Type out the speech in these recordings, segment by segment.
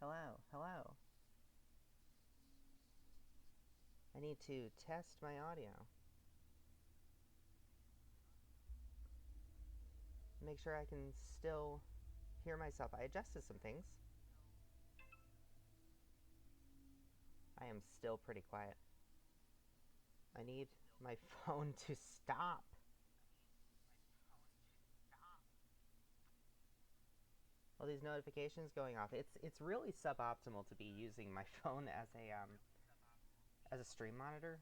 Hello, hello. I need to test my audio. Make sure I can still hear myself. I adjusted some things. I am still pretty quiet. I need my phone to stop. All these notifications going off. It's really suboptimal to be using my phone as a stream monitor.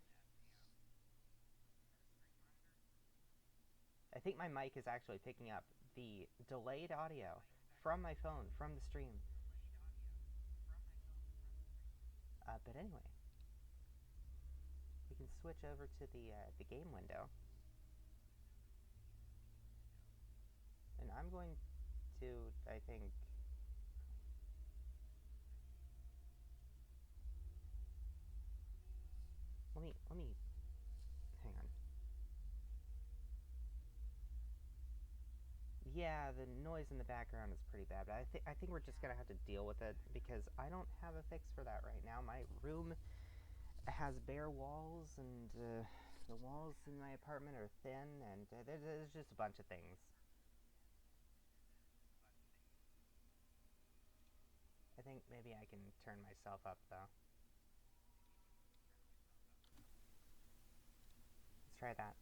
I think my mic is actually picking up the delayed audio from my phone from the stream. But anyway, we can switch over to the game window, and I'm going to, I think, let me hang on. Yeah, the noise in the background is pretty bad, but I think we're just gonna have to deal with it because I don't have a fix for that right now. My room has bare walls, and the walls in my apartment are thin, and there's just a bunch of things. I think maybe I can turn myself up though. Let's try that.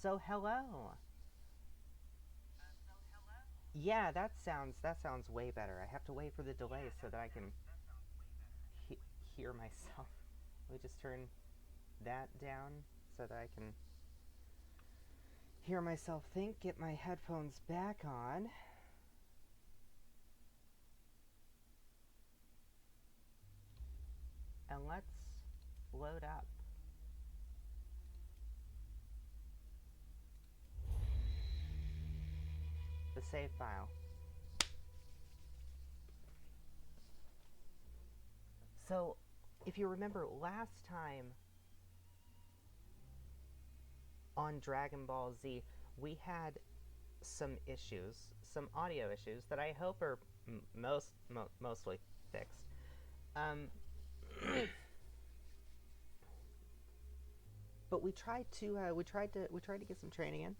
So hello. Yeah, that sounds way better. I have to wait for the delay so that I can he- hear myself. Let me just turn that down so that I can hear myself think. Get my headphones back on. And let's load up the save file. So, if you remember last time on Dragon Ball Z, we had some issues, some audio issues that I hope are mostly fixed. Um, but we tried to get some training in,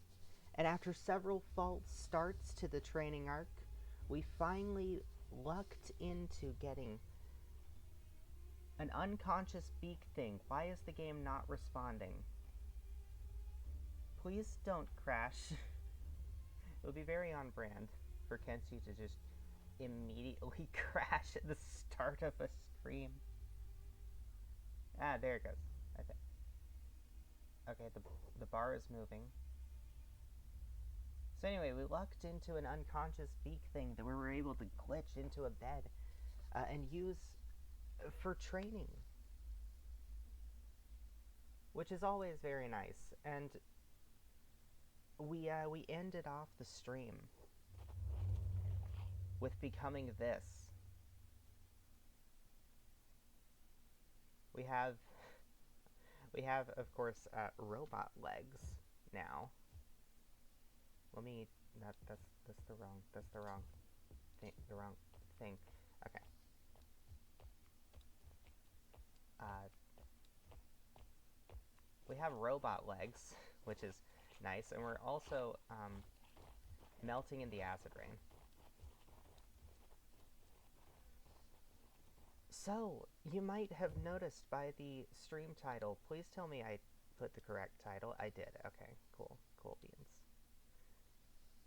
and after several false starts to the training arc, we finally lucked into getting an unconscious beak thing. Why is the game not responding? Please don't crash. It would be very on brand for Kenshi to just immediately crash at the start of a stream. Ah, there it goes. I think. Okay, the bar is moving. So anyway, we lucked into an unconscious beak thing that we were able to glitch into a bed and use for training, which is always very nice. And we ended off the stream with becoming this. We have of course robot legs now. Let me that's the wrong thing. Okay. We have robot legs, which is nice, and we're also melting in the acid rain. So, you might have noticed by the stream title, please tell me I put the correct title. I did. Okay, cool. Cool beans.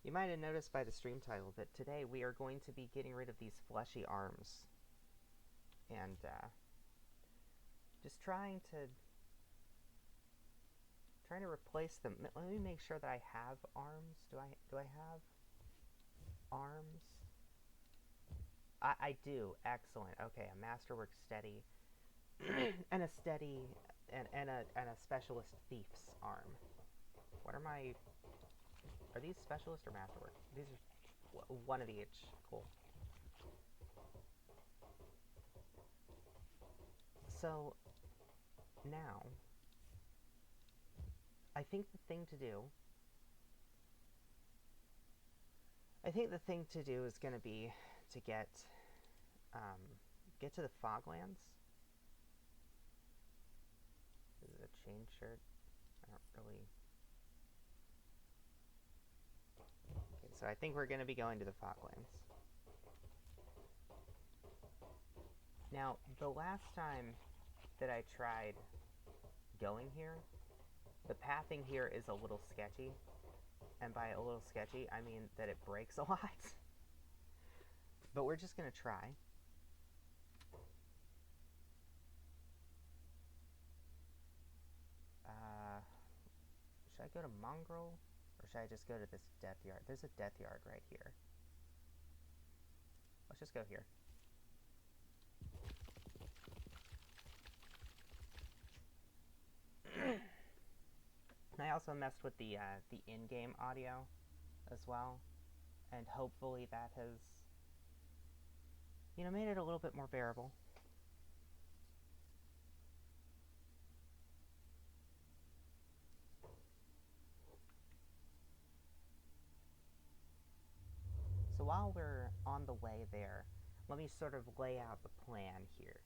You might have noticed by the stream title that today we are going to be getting rid of these fleshy arms. And, just trying to replace them. Let me make sure that I have arms. Do I have arms? I do. Excellent. Okay, a masterwork steady and a steady and a specialist thief's arm. What are my? Are these specialist or masterwork? These are one of each. Cool. So now I think the thing to do... I think the thing to do is going to be to get to the Foglands. Is it a chain shirt? I don't really... Okay, so I think we're going to be going to the Foglands. Now, the last time that I tried going here, the pathing here is a little sketchy. And by a little sketchy, I mean that it breaks a lot. But we're just going to try. Should I go to Mongrel? Or should I just go to this death yard? There's a death yard right here. Let's just go here. I also messed with the in-game audio as well. And hopefully that has, you know, made it a little bit more bearable. So while we're on the way there, let me sort of lay out the plan here.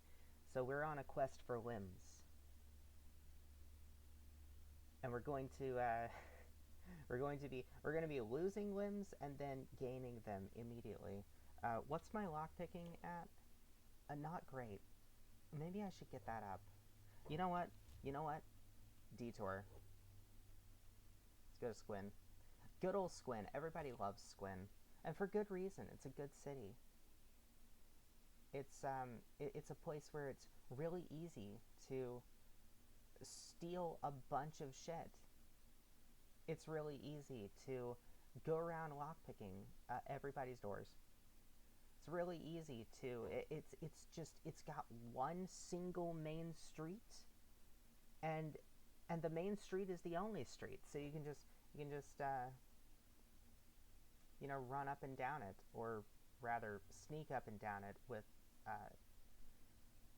So we're on a quest for limbs. And we're going to be losing limbs and then gaining them immediately. What's my lockpicking at? Not great. Maybe I should get that up. You know what? Detour. Let's go to Squin. Good old Squin. Everybody loves Squin. And for good reason. It's a good city. It's a place where it's really easy to steal a bunch of shit. It's really easy to go around lockpicking everybody's doors. It's really easy to... It's got one single main street, and the main street is the only street, so you can just you know, run up and down it, or rather sneak up and down it with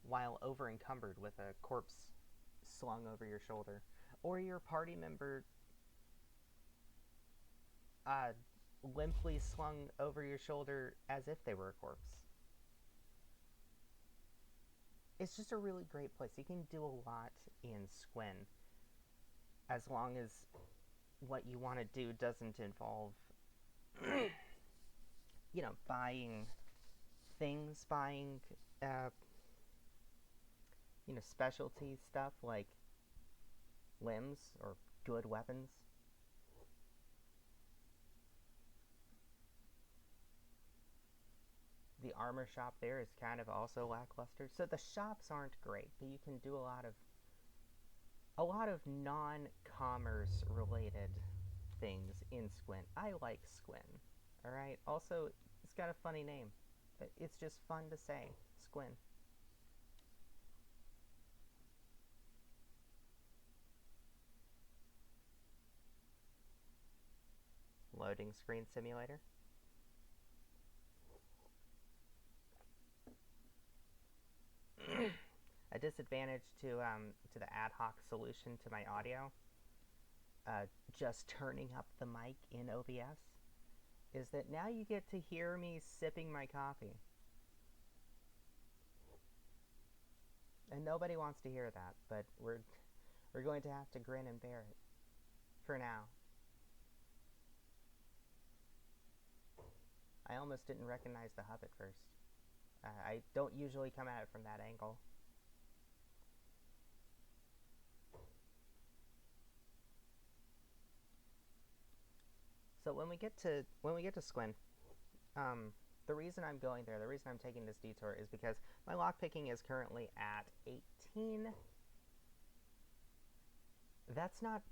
while over encumbered with a corpse slung over your shoulder, or your party member limply slung over your shoulder as if they were a corpse. It's just a really great place. You can do a lot in Squin, as long as what you want to do doesn't involve, you know, buying things, you know, specialty stuff like limbs or good weapons. The armor shop there is kind of also lackluster. So the shops aren't great, but you can do a lot of non-commerce related things in Squin. I like Squin. Alright? Also, it's got a funny name. It's just fun to say. Squin. Loading screen simulator. A disadvantage to the ad hoc solution to my audio, just turning up the mic in OBS, is that now you get to hear me sipping my coffee. And nobody wants to hear that, but we're going to have to grin and bear it for now. I almost didn't recognize the hub at first. I don't usually come at it from that angle. So when we get to Squin, the reason I'm going there, the reason I'm taking this detour is because my lockpicking is currently at 18. That's not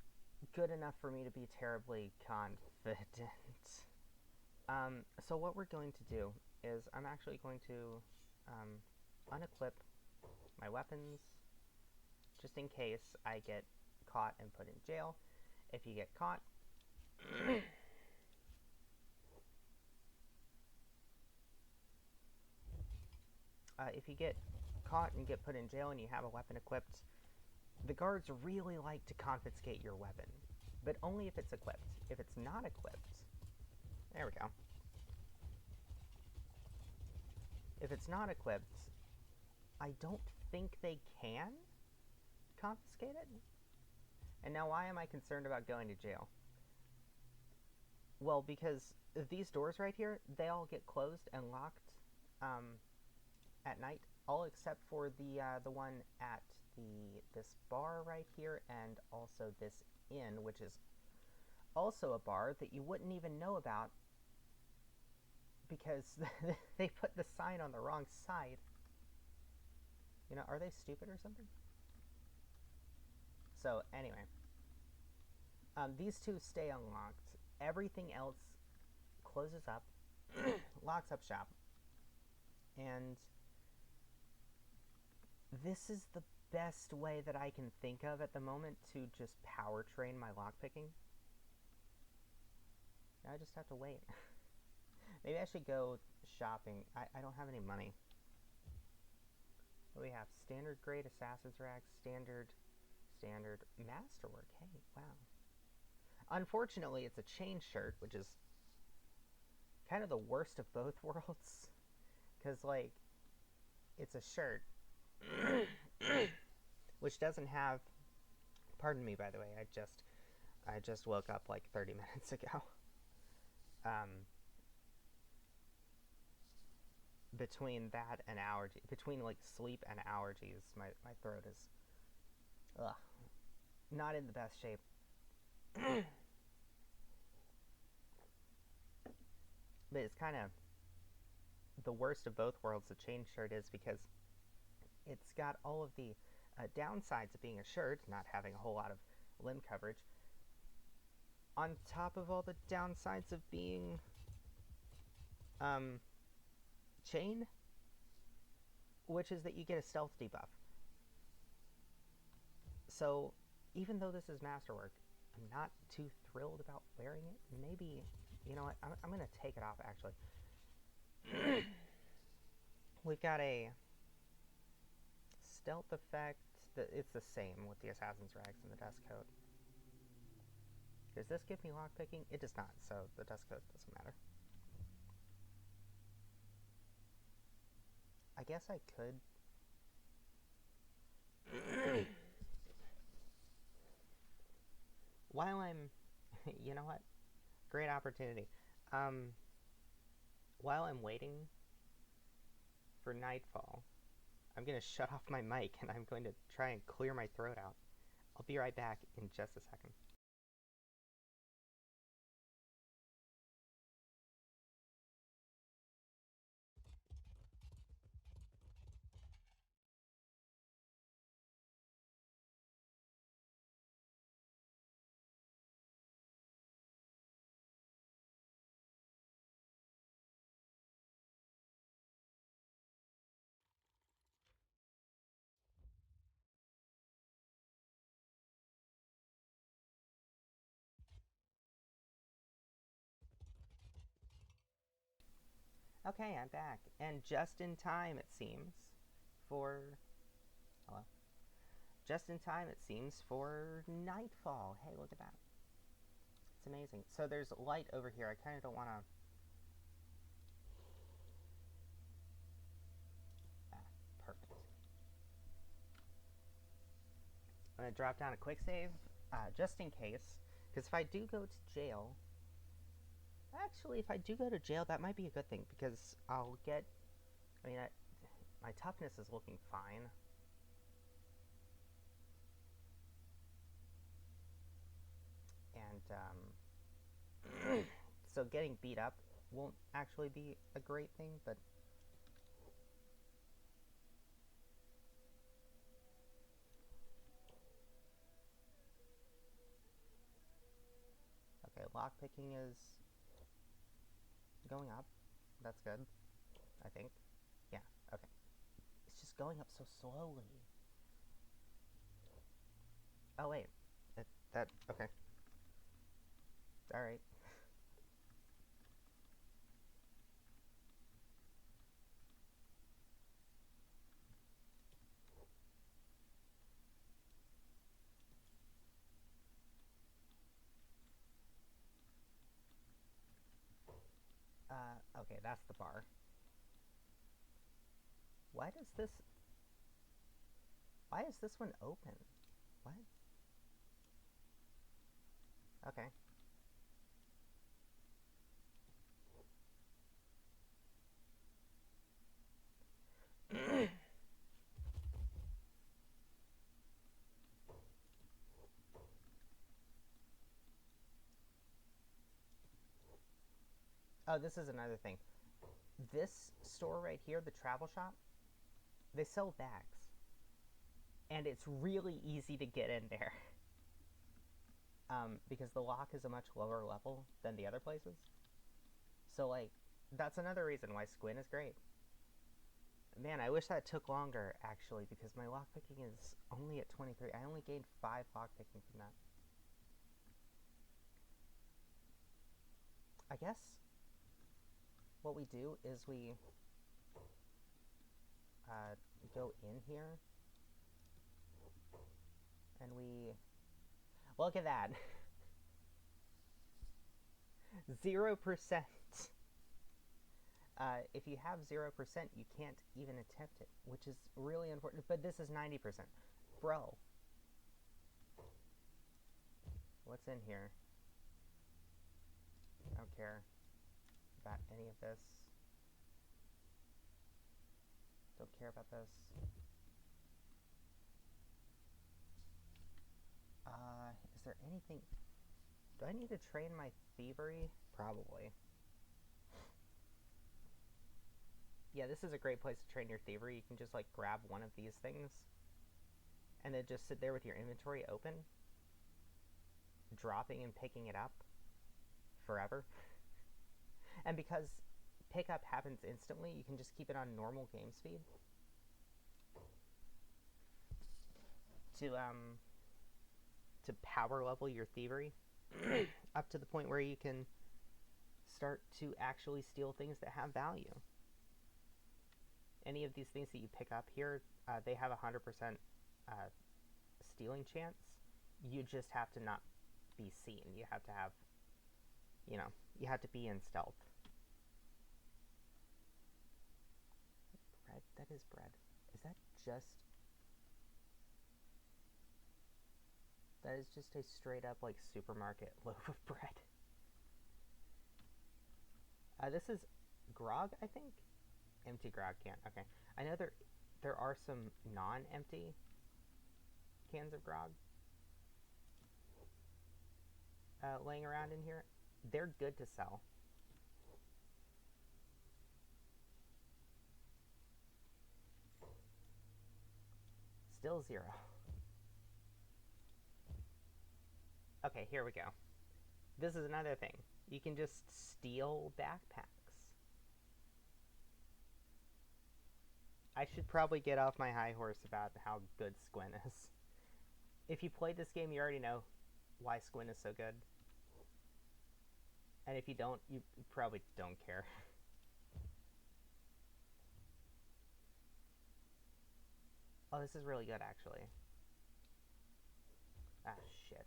good enough for me to be terribly confident. So what we're going to do is I'm actually going to unequip my weapons just in case I get caught and put in jail. If you get caught... if you get caught and get put in jail and you have a weapon equipped, the guards really like to confiscate your weapon. but only if it's equipped. If it's not equipped, there we go. If it's not equipped, I don't think they can confiscate it. And now why am I concerned about going to jail? Well, because these doors right here, they all get closed and locked at night, all except for the one at this bar right here, and also this inn, which is also a bar that you wouldn't even know about because they put the sign on the wrong side. You know, are they stupid or something? So anyway, these two stay unlocked. Everything else closes up, locks up shop, and this is the best way that I can think of at the moment to just power train my lockpicking. Now I just have to wait. Maybe I should go shopping. I don't have any money. What do we have? Standard grade assassin's rack, standard masterwork. Hey, wow. Unfortunately, it's a chain shirt, which is kind of the worst of both worlds. Because, like, it's a shirt which doesn't have... Pardon me, by the way. I just woke up like 30 minutes ago. Between that and allergy, between like sleep and allergies, my throat is not in the best shape. But it's kind of the worst of both worlds, the chain shirt is, because it's got all of the downsides of being a shirt, not having a whole lot of limb coverage, on top of all the downsides of being chain, which is that you get a stealth debuff. So even though this is masterwork, I'm not too thrilled about wearing it. Maybe, you know what, I'm going to take it off, actually. We've got a stealth effect. It's the same with the assassin's rags and the dust coat. Does this give me lockpicking? It does not, so the dust coat doesn't matter. I guess I could... While I'm... You know what? Great opportunity. While I'm waiting for nightfall, I'm going to shut off my mic and I'm going to try and clear my throat out. I'll be right back in just a second. Okay, I'm back. And just in time, it seems, for... Hello? Just in time, it seems, for nightfall. Hey, look at that. It's amazing. So there's light over here. I kind of don't want to... Perfect. I'm going to drop down a quick save, just in case. Because if I do go to jail... Actually, if I do go to jail, that might be a good thing, because I'll get... I mean, my toughness is looking fine. And, so getting beat up won't actually be a great thing, but... Okay, lockpicking is going up. That's good, I think. Yeah, okay. It's just going up so slowly. Oh, wait. Okay. Alright. Okay, that's the bar. Why is this one open? What? Okay. Oh, this is another thing. This store right here, the travel shop, they sell bags. And it's really easy to get in there. Because the lock is a much lower level than the other places. So, like, that's another reason why Squin is great. Man, I wish that took longer, actually, because my lockpicking is only at 23. I only gained 5 lockpicking from that. I guess what we do is we go in here and we look at that. 0%. If you have 0%, you can't even attempt it, which is really important. But this is 90%. Bro. What's in here? I don't care about any of this. Don't care about this. Is there anything... Do I need to train my thievery? Probably. Yeah, this is a great place to train your thievery. You can just, like, grab one of these things and then just sit there with your inventory open, dropping and picking it up forever. And because pickup happens instantly, you can just keep it on normal game speed to power level your thievery up to the point where you can start to actually steal things that have value. Any of these things that you pick up here, they have a 100% stealing chance. You just have to not be seen. You have to have, you know, you have to be in stealth. Bread? That is bread. Is that just... That is just a straight up, like, supermarket loaf of bread. This is grog, I think? Empty grog can. Okay. I know there are some non-empty cans of grog laying around in here. They're good to sell. Still 0. Okay, here we go. This is another thing. You can just steal backpacks. I should probably get off my high horse about how good Squin is. If you played this game, you already know why Squin is so good. And if you don't, you probably don't care. Oh, this is really good, actually. Ah, shit.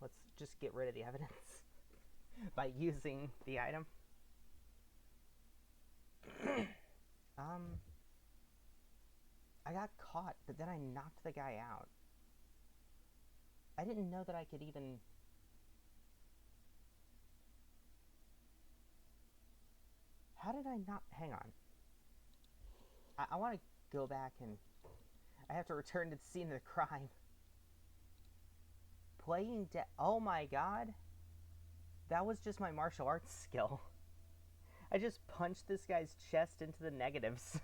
Let's just get rid of the evidence by using the item. I got caught, but then I knocked the guy out. I didn't know that I could even... How did I not... Hang on. I want to go back and... I have to return to the scene of the crime. Playing dead... Oh my god. That was just my martial arts skill. I just punched this guy's chest into the negatives.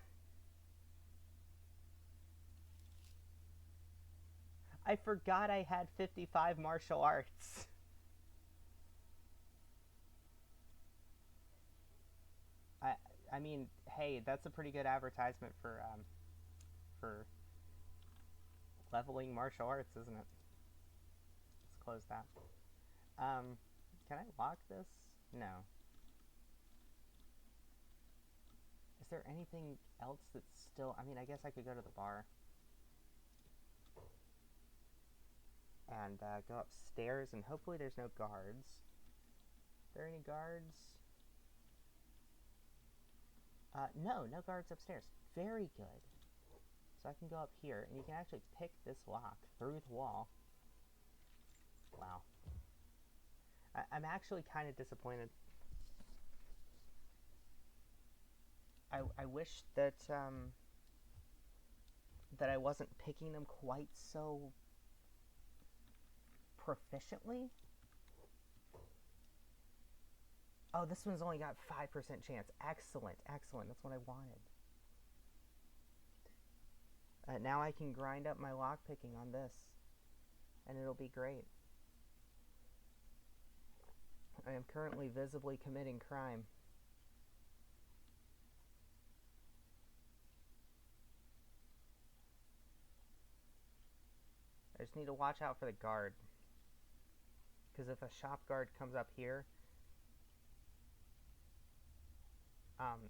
I forgot I had 55 martial arts. I mean, hey, that's a pretty good advertisement for leveling martial arts, isn't it? Let's close that. Can I lock this? No. Is there anything else that's still... I mean, I guess I could go to the bar. And go upstairs, and hopefully there's no guards. Are there any guards? No guards upstairs. Very good. So I can go up here, and you can actually pick this lock through the wall. Wow. I'm actually kind of disappointed. I wish that, that I wasn't picking them quite so proficiently. Oh, this one's only got 5% chance. Excellent, excellent. That's what I wanted. Now I can grind up my lockpicking on this, and it'll be great. I am currently visibly committing crime. I just need to watch out for the guard. Because if a shop guard comes up here,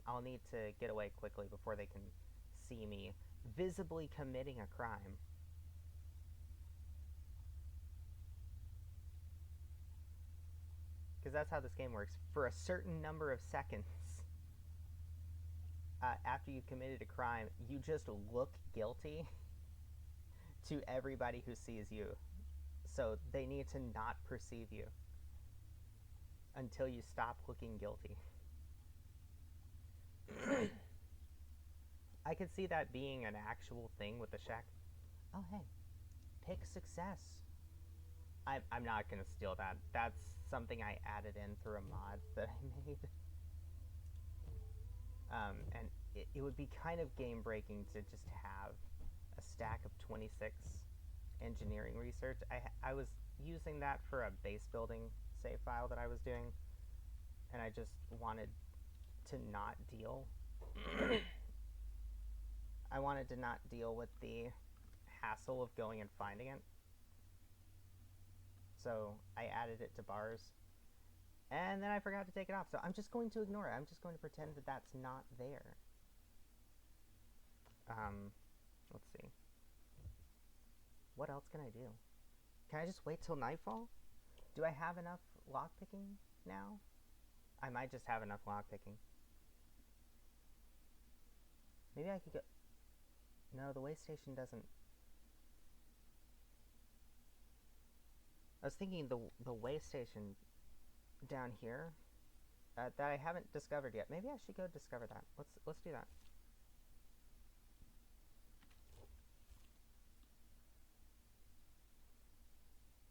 I'll need to get away quickly before they can see me visibly committing a crime. Because that's how this game works. For a certain number of seconds, after you've committed a crime, you just look guilty to everybody who sees you. So they need to not perceive you until you stop looking guilty. I could see that being an actual thing with the shack. Oh, hey. Pick success. I'm not going to steal that. That's something I added in through a mod that I made. And it would be kind of game-breaking to just have a stack of 26 engineering research. I was using that for a base building save file that I was doing, and I just wanted to not deal. I wanted to not deal with the hassle of going and finding it. So I added it to bars, and then I forgot to take it off. So I'm just going to ignore it. I'm just going to pretend that that's not there. Let's see. What else can I do? Can I just wait till nightfall? Do I have enough lockpicking now? I might just have enough lockpicking. Maybe I could go... No, the way station doesn't... I was thinking the way station down here that I haven't discovered yet. Maybe I should go discover that. Let's do that.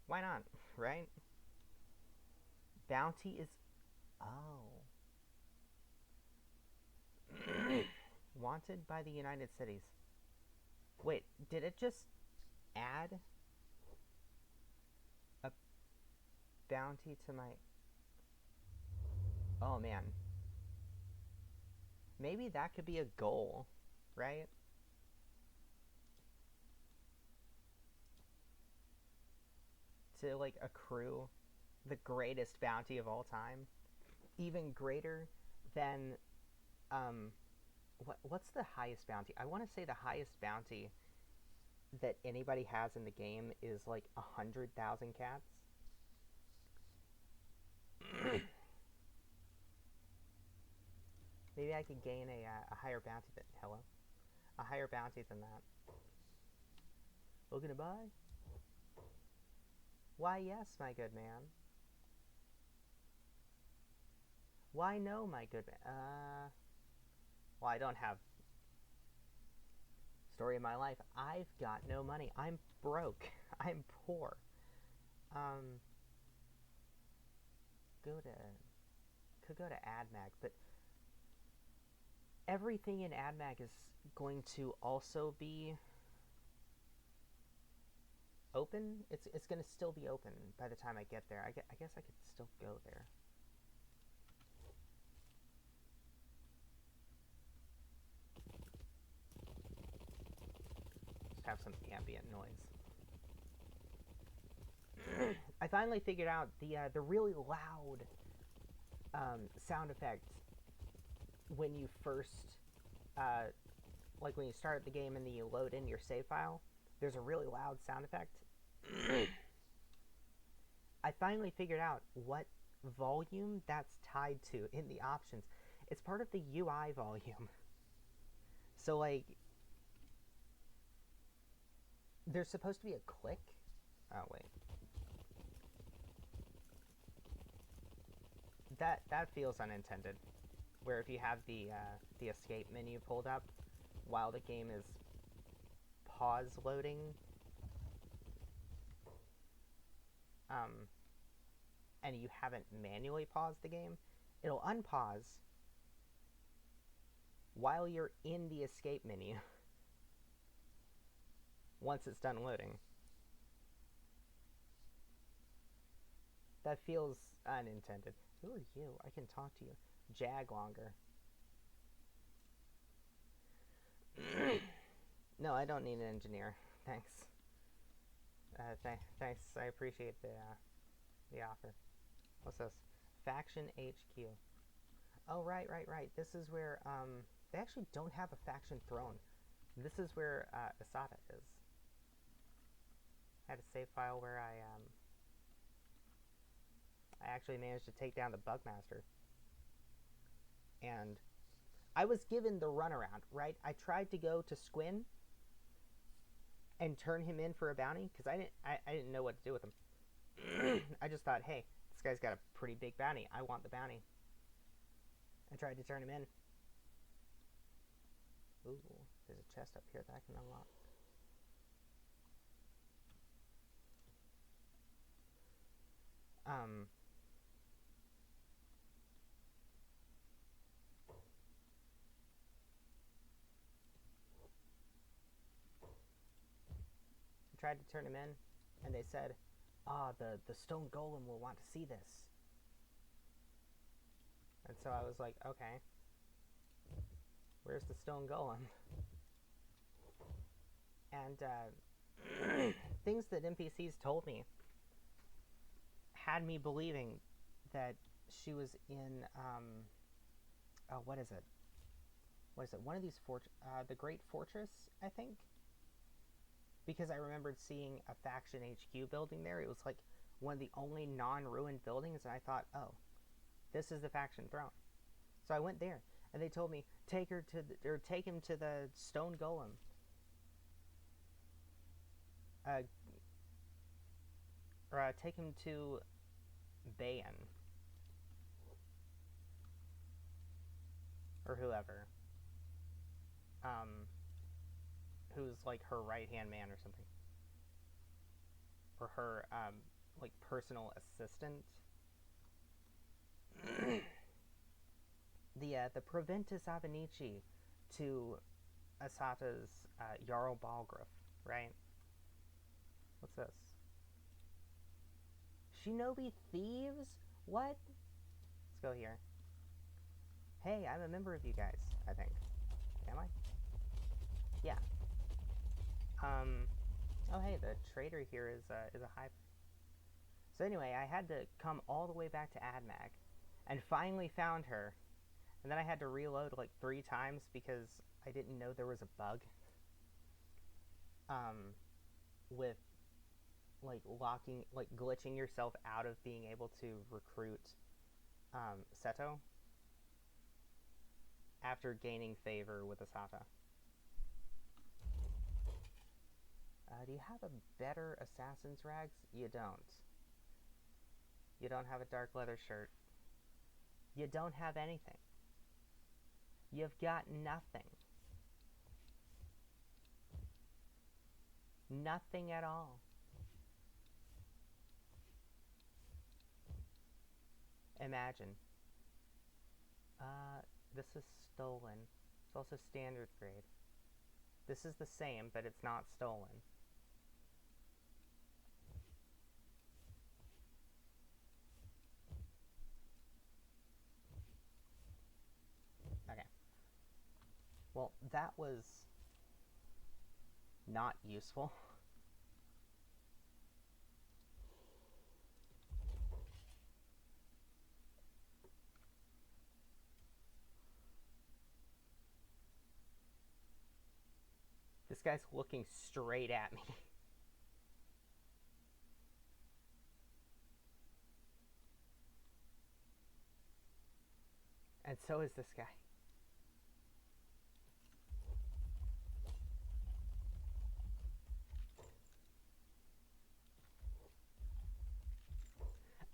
Why not, right? Bounty is... Oh. Wanted by the United Cities. Wait, did it just add a bounty to my... Oh, man. Maybe that could be a goal, right? To, like, accrue the greatest bounty of all time. Even greater than, what's the highest bounty? I want to say the highest bounty that anybody has in the game is, like, 100,000 cats. Maybe I could gain a higher bounty than... Hello? A higher bounty than that. Looking to buy? Why, yes, my good man. Why, no, my good man. Well, I don't have... Story of my life. I've got no money. I'm broke. I'm poor. Could go to AdMag, but everything in AdMag is going to also be open. It's going to still be open by the time I get there. I guess I could still go there. Just have some ambient noise. I finally figured out the really loud sound effect when you first, uh, like when you start the game and then you load in your save file. There's a really loud sound effect. I finally figured out what volume that's tied to in the options. It's part of the UI volume. So like, there's supposed to be a click. Oh wait. That feels unintended. Where if you have the escape menu pulled up while the game is pause loading, and you haven't manually paused the game, it'll unpause while you're in the escape menu once it's done loading. That feels unintended. Who are you? I can talk to you. Jag longer. No, I don't need an engineer. Thanks. Thanks. I appreciate the offer. What's this? Faction HQ. Oh, right. This is where, they actually don't have a faction throne. This is where, Asada is. I had a save file where I actually managed to take down the Bugmaster. And I was given the runaround, right? I tried to go to Squin and turn him in for a bounty, because I didn't know what to do with him. I just thought, hey, this guy's got a pretty big bounty. I want the bounty. I tried to turn him in. Ooh, there's a chest up here that I can unlock. I tried to turn him in, and they said, the stone golem will want to see this. And so I was like, okay, where's the stone golem? And things that NPCs told me had me believing that she was in, what is it? One of these the Great Fortress, I think? Because I remembered seeing a faction HQ building there. It was like one of the only non-ruined buildings, and I thought, oh, this is the faction throne. So I went there, and they told me, take him to the stone golem. Take him to Bayan. Or whoever. Who's like her right-hand man or something. Or her, like, personal assistant. The Proventus Avenici to Asata's Jarl Balgruuf, right? What's this? Shinobi Thieves? What? Let's go here. Hey, I'm a member of you guys, I think. Am I? Yeah. Oh hey, the trader here is a high. So anyway, I had to come all the way back to AdMag, and finally found her. And then I had to reload like 3 times because I didn't know there was a bug. With like glitching yourself out of being able to recruit Seto after gaining favor with Asata. Do you have a better assassin's rags? You don't. You don't have a dark leather shirt. You don't have anything. You've got nothing. Nothing at all. Imagine. This is stolen. It's also standard grade. This is the same, but it's not stolen. Okay. Well, that was not useful. guy's looking straight at me. And so is this guy.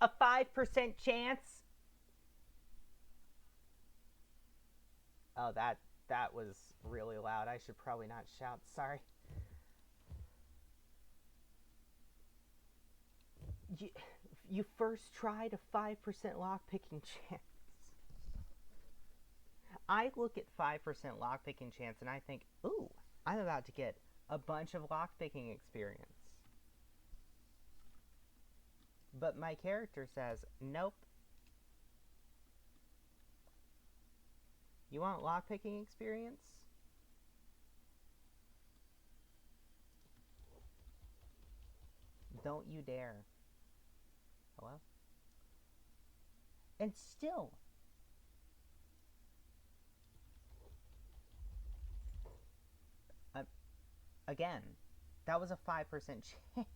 A 5% chance? Oh, that was really loud. I should probably not shout. Sorry. You first tried a 5% lockpicking chance. I look at 5% lockpicking chance and I think, ooh, I'm about to get a bunch of lockpicking experience. But my character says, nope. You want lockpicking experience? Don't you dare. Hello? And still, again, that was a 5% chance.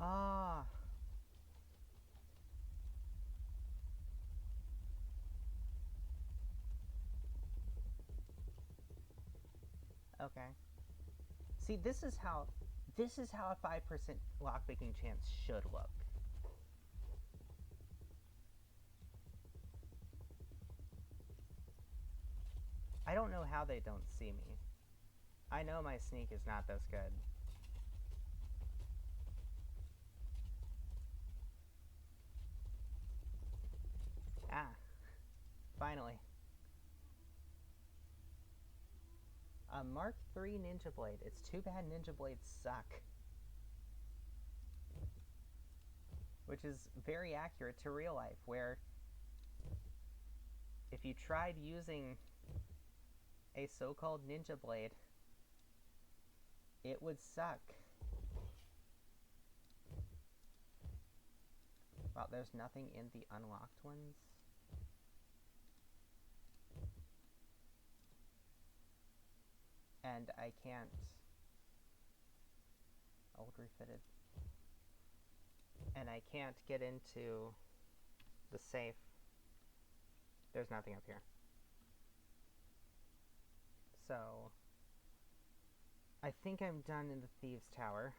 Ah. Okay. See, this is how a 5% lockpicking chance should look. I don't know how they don't see me. I know my sneak is not this good. Ah. Finally. A Mark III Ninja Blade. It's too bad Ninja Blades suck. Which is very accurate to real life, where if you tried using a so-called Ninja Blade, it would suck. Wow, there's nothing in the unlocked ones? And I can't... Old refitted. And I can't get into the safe. There's nothing up here. So... I think I'm done in the Thieves' Tower.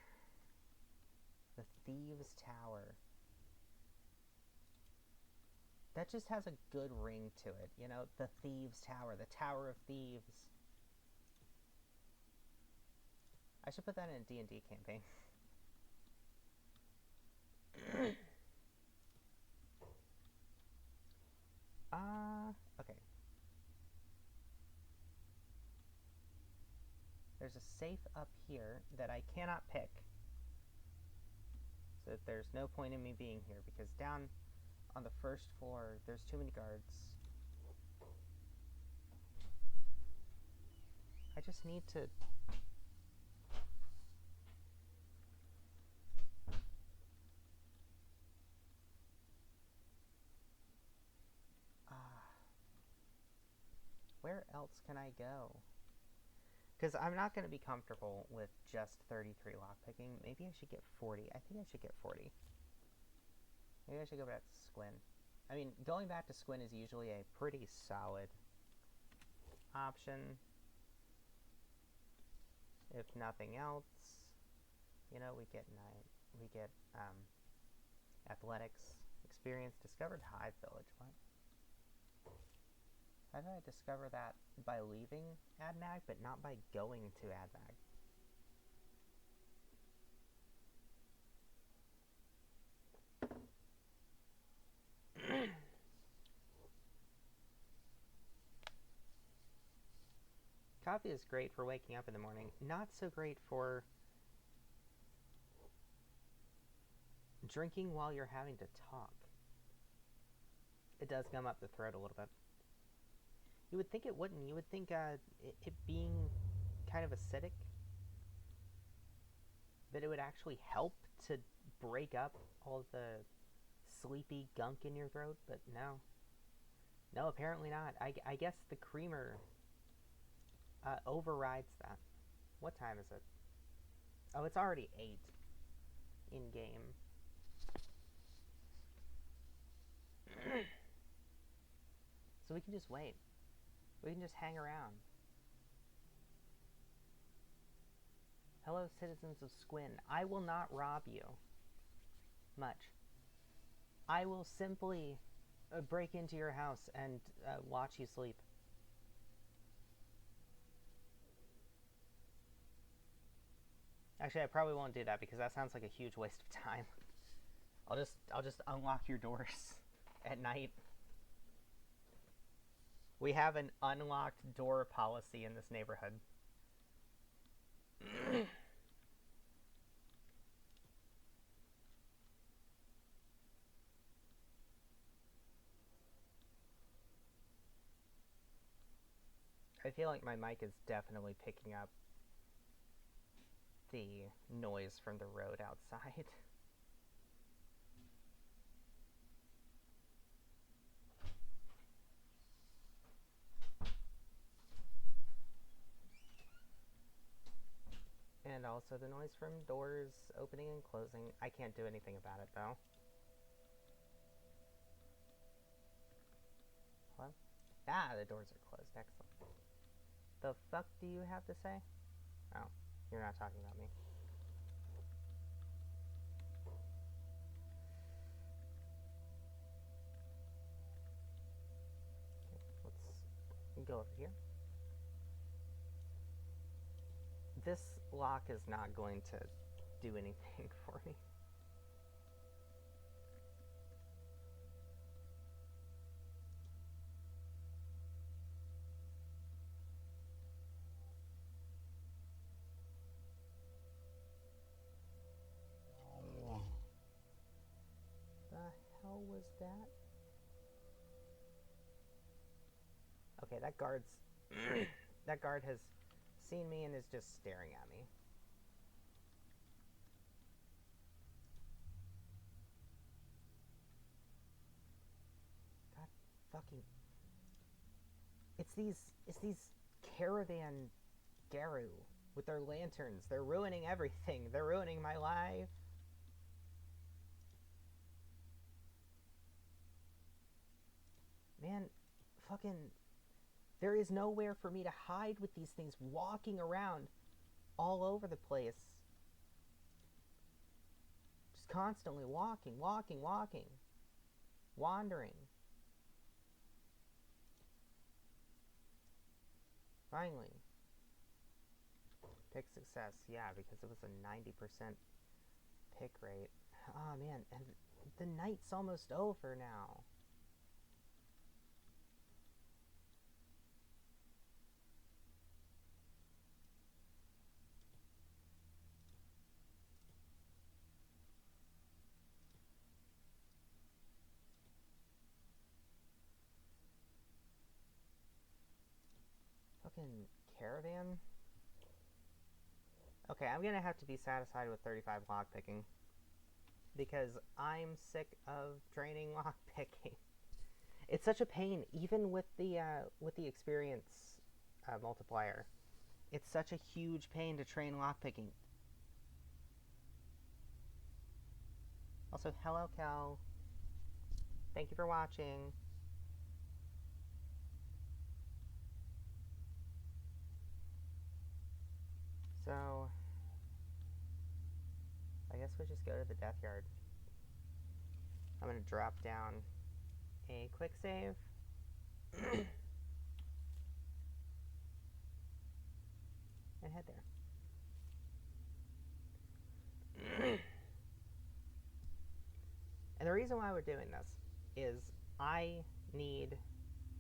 The Thieves' Tower. That just has a good ring to it, you know? The Thieves' Tower. The Tower of Thieves. I should put that in a D&D campaign. Okay. There's a safe up here that I cannot pick. So there's no point in me being here, because down on the first floor, there's too many guards. I just need to... where else can I go? Because I'm not going to be comfortable with just 33 lockpicking. Maybe I should get 40. I think I should get 40. Maybe I should go back to Squin. I mean, going back to Squin is usually a pretty solid option. If nothing else, you know, we get athletics, experience, discovered Hive Village. What? How did I discover that? By leaving AdMag, but not by going to AdMag. Coffee is great for waking up in the morning. Not so great for drinking while you're having to talk. It does gum up the throat a little bit. You would think it wouldn't. You would think it being kind of acidic, that it would actually help to break up all the sleepy gunk in your throat, but no. No, apparently not. I guess the creamer overrides that. What time is it? Oh, it's already 8 in game. So we can just wait. We can just hang around. Hello, citizens of Squin. I will not rob you much. I will simply break into your house and watch you sleep. Actually, I probably won't do that because that sounds like a huge waste of time. I'll just unlock your doors at night. We have an unlocked door policy in this neighborhood. I feel like my mic is definitely picking up the noise from the road outside. And also the noise from doors opening and closing. I can't do anything about it, though. Hello? Ah, the doors are closed. Excellent. The fuck do you have to say? Oh, you're not talking about me. Okay, let's go over here. This lock is not going to do anything for me. The hell was that? Okay, that guard's that guard has seen me and is just staring at me. God fucking. It's these caravan Garu with their lanterns. They're ruining everything. They're ruining my life. Man, fucking, there is nowhere for me to hide with these things walking around all over the place. Just constantly walking. Wandering. Finally. Pick success. Yeah, because it was a 90% pick rate. Oh, man. And the night's almost over now. Fucking caravan? Okay, I'm gonna have to be satisfied with 35 lockpicking. Because I'm sick of training lockpicking. It's such a pain, even with the experience multiplier. It's such a huge pain to train lockpicking. Also, hello, Cal. Thank you for watching. So, I guess we just go to the death yard. I'm gonna drop down a quick save. And head there. And the reason why we're doing this is I need,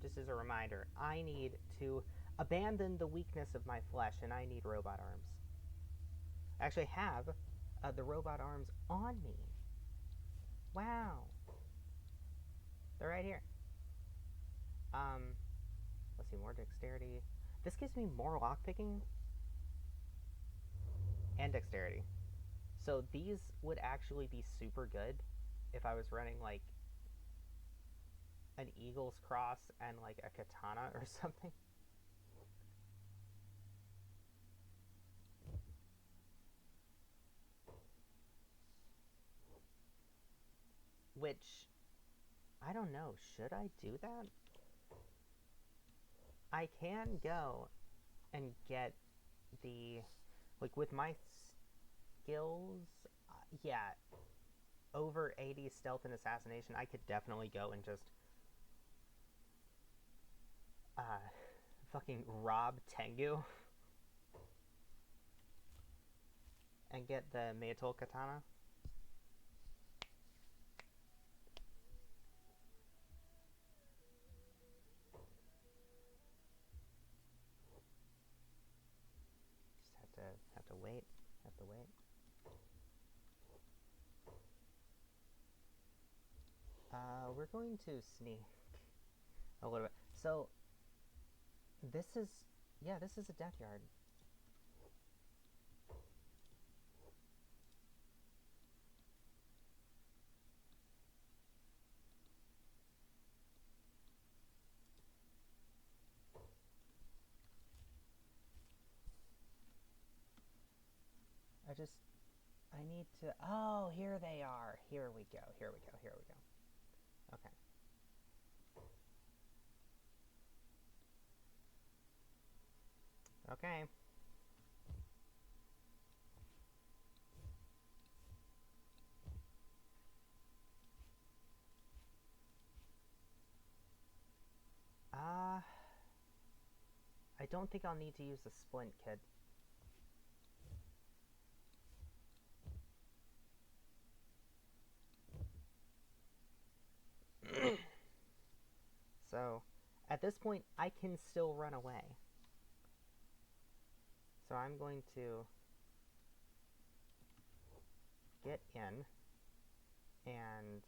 just as a reminder, I need to abandon the weakness of my flesh, and I need robot arms. I actually have the robot arms on me. Wow. They're right here. Let's see, more dexterity. This gives me more lockpicking and dexterity. So these would actually be super good if I was running, like, an eagle's cross and like a katana or something. Which, I don't know, should I do that? I can go and get the, like with my skills, yeah, over 80 stealth and assassination, I could definitely go and just fucking rob Tengu and get the mouseketool katana. Just have to wait. Have to wait. We're going to sneak a little bit. So this is, yeah, this is a death yard. I need to, oh, here they are. Here we go, here we go, here we go. Okay. Okay. I don't think I'll need to use the splint kit. So, at this point, I can still run away. So I'm going to get in and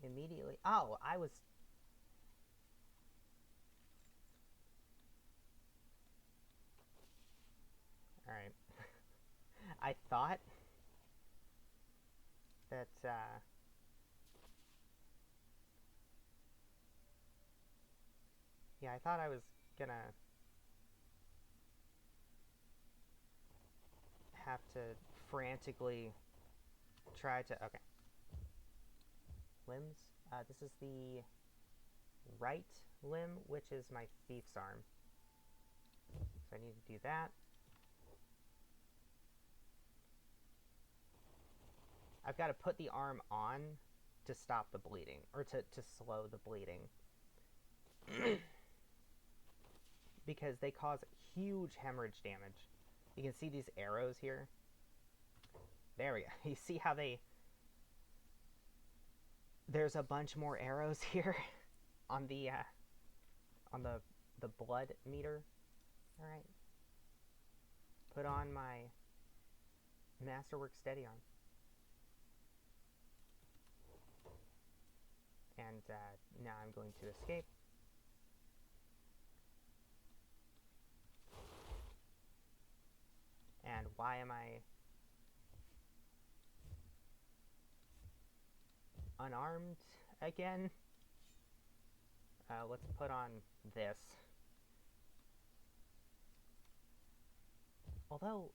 immediately, oh, I was, alright. I thought that, yeah, I thought I was gonna have to frantically try to, okay. Limbs, this is the right limb, which is my thief's arm. So I need to do that. I've got to put the arm on to stop the bleeding, or to slow the bleeding. Because they cause huge hemorrhage damage. You can see these arrows here. There we go. You see how they... There's a bunch more arrows here on the blood meter. Alright. Put on my Masterwork Steady Arm. And now I'm going to escape. And why am I unarmed again? Let's put on this. Although,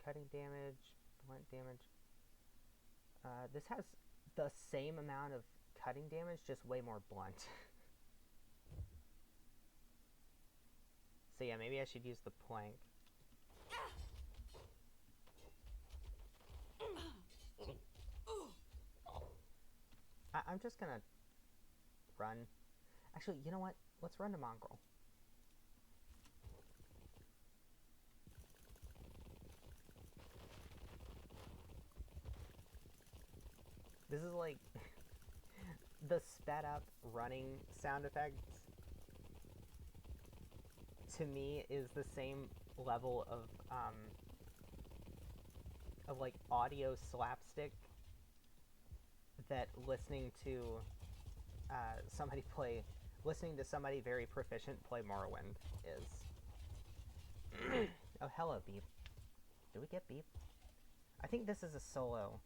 cutting damage, blunt damage. This has the same amount of cutting damage, just way more blunt. So yeah, maybe I should use the plank. I'm just gonna run. Actually, you know what? Let's run to Mongrel. This is like the sped up running sound effects to me is the same level of like audio slapstick that listening to somebody very proficient play Morrowind is. Oh, hello, Beep. Do we get Beep? I think this is a solo.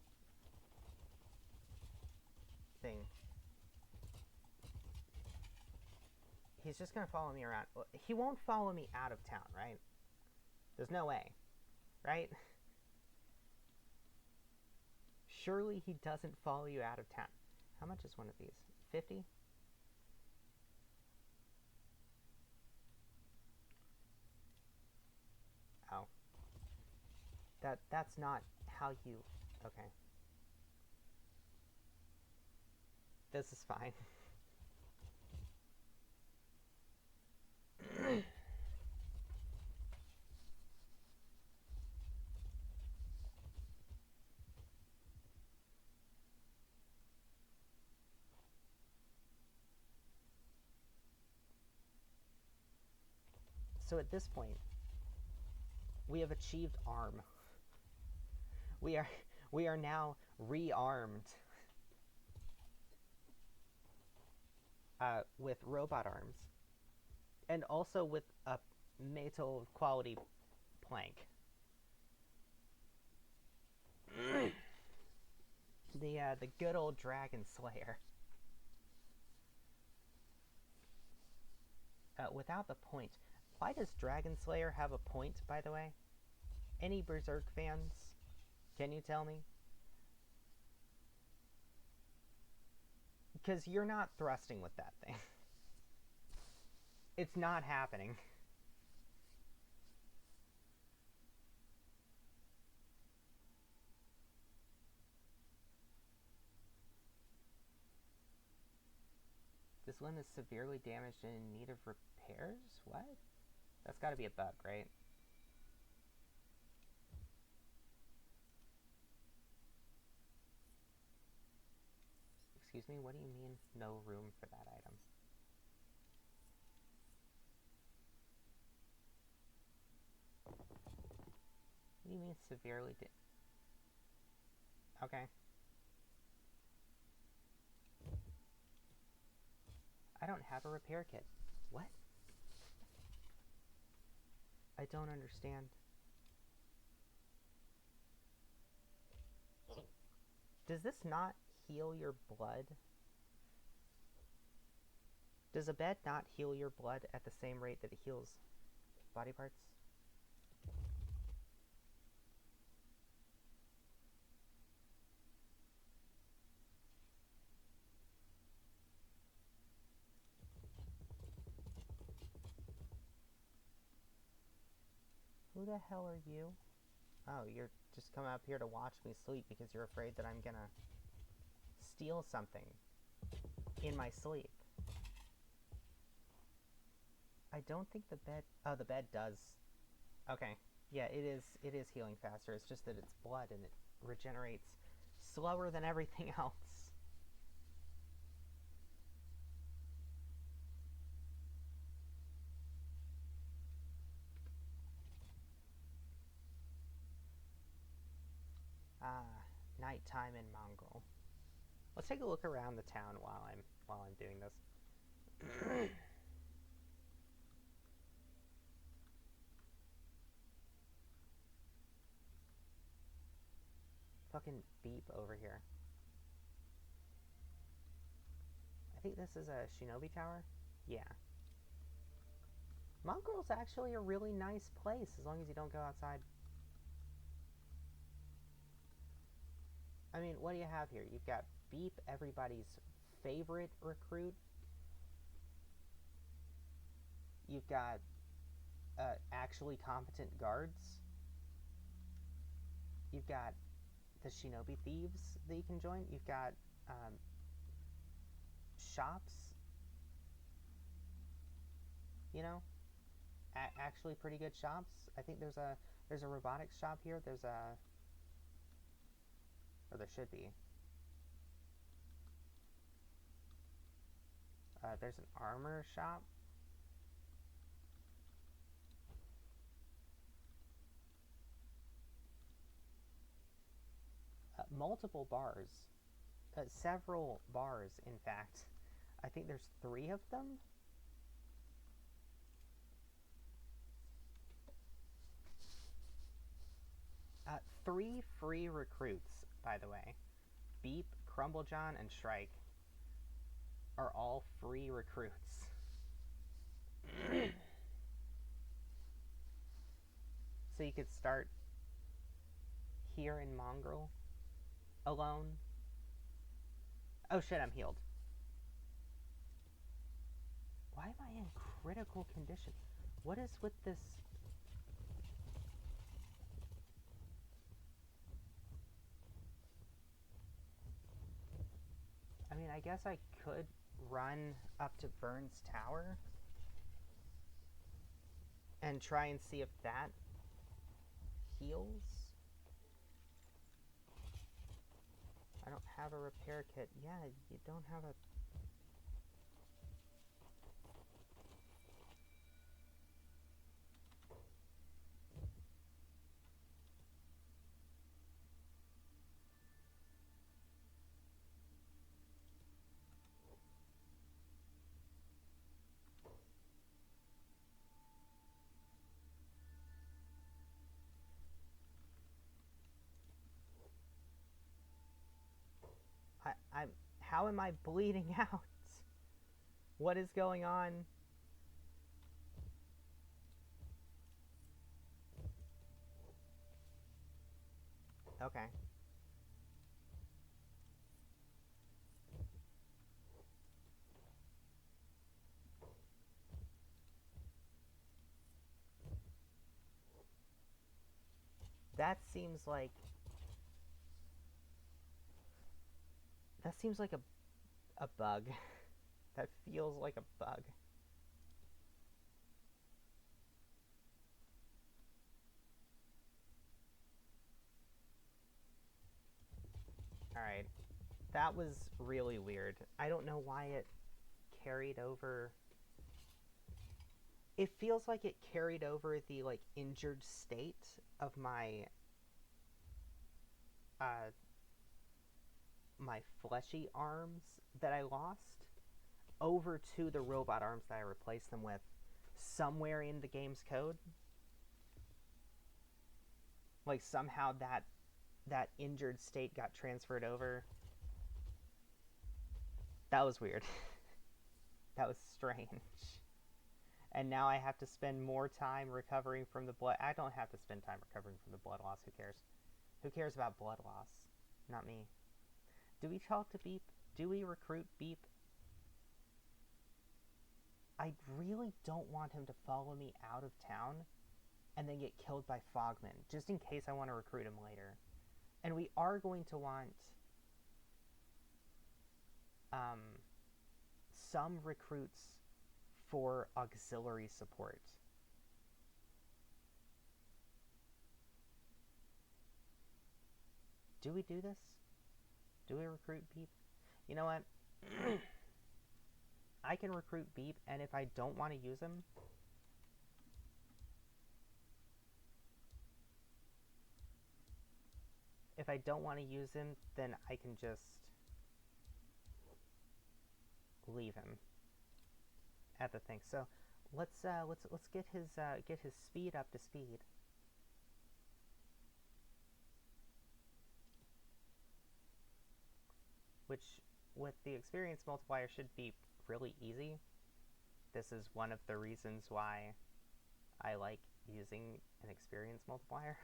thing. He's just gonna follow me around. He won't follow me out of town, right? There's no way, right? Surely he doesn't follow you out of town. How much is one of these? 50? Oh. That's not how you... Okay. This is fine. So at this point, we have achieved arm. We are now rearmed with robot arms, and also with a metal quality plank. The good old Dragon Slayer. Without the point. Why does Dragon Slayer have a point, by the way? Any Berserk fans? Can you tell me? Because you're not thrusting with that thing. It's not happening. This one is severely damaged and in need of repairs? What? That's gotta be a bug, right? Excuse me, what do you mean, no room for that item? What do you mean severely Okay. I don't have a repair kit. What? I don't understand. Does this not heal your blood? Does a bed not heal your blood at the same rate that it heals body parts? Who the hell are you? Oh, you're just coming up here to watch me sleep because you're afraid that I'm gonna steal something in my sleep. I don't think the bed... Oh, the bed does. Okay. Yeah, it is healing faster. It's just that it's blood and it regenerates slower than everything else. Nighttime in Mongol. Let's take a look around the town while I'm doing this. Fucking beep over here. I think this is a Shinobi Tower? Yeah. Mongol's actually a really nice place as long as you don't go outside. I mean, what do you have here? You've got Beep, everybody's favorite recruit. You've got actually competent guards. You've got the Shinobi Thieves that you can join. You've got shops. You know, actually pretty good shops. I think there's a robotics shop here. Or there should be. There's an armor shop. Multiple bars. Several bars, in fact. I think there's 3 of them. Three free recruits, by the way. Beep, Crumblejohn, and Shrike. are all free recruits. So you could start here in Mongrel alone. Oh shit, I'm healed. Why am I in critical condition? What is with this? I mean, I guess I could run up to Burns Tower and try and see if that heals. I don't have a repair kit. Yeah, you don't have a... I'm... How am I bleeding out? What is going on? Okay. That seems like... That seems like a bug. That feels like a bug. Alright. That was really weird. I don't know why it carried over... It feels like it carried over the, like, injured state of my... my fleshy arms that I lost over to the robot arms that I replaced them with somewhere in the game's code. Like, somehow that injured state got transferred over. That was weird. That was strange. And now I have to spend more time recovering from the blood. I don't have to spend time recovering from the blood loss. Who cares? Who cares about blood loss? Not me. Do we talk to Beep? Do we recruit Beep? I really don't want him to follow me out of town and then get killed by Fogman, just in case I want to recruit him later. And we are going to want some recruits for auxiliary support. Do we do this? Do we recruit Beep? You know what? I can recruit Beep, and if I don't want to use him, then I can just leave him at the thing. So let's get his speed up to speed. Which, with the experience multiplier, should be really easy. This is one of the reasons why I like using an experience multiplier.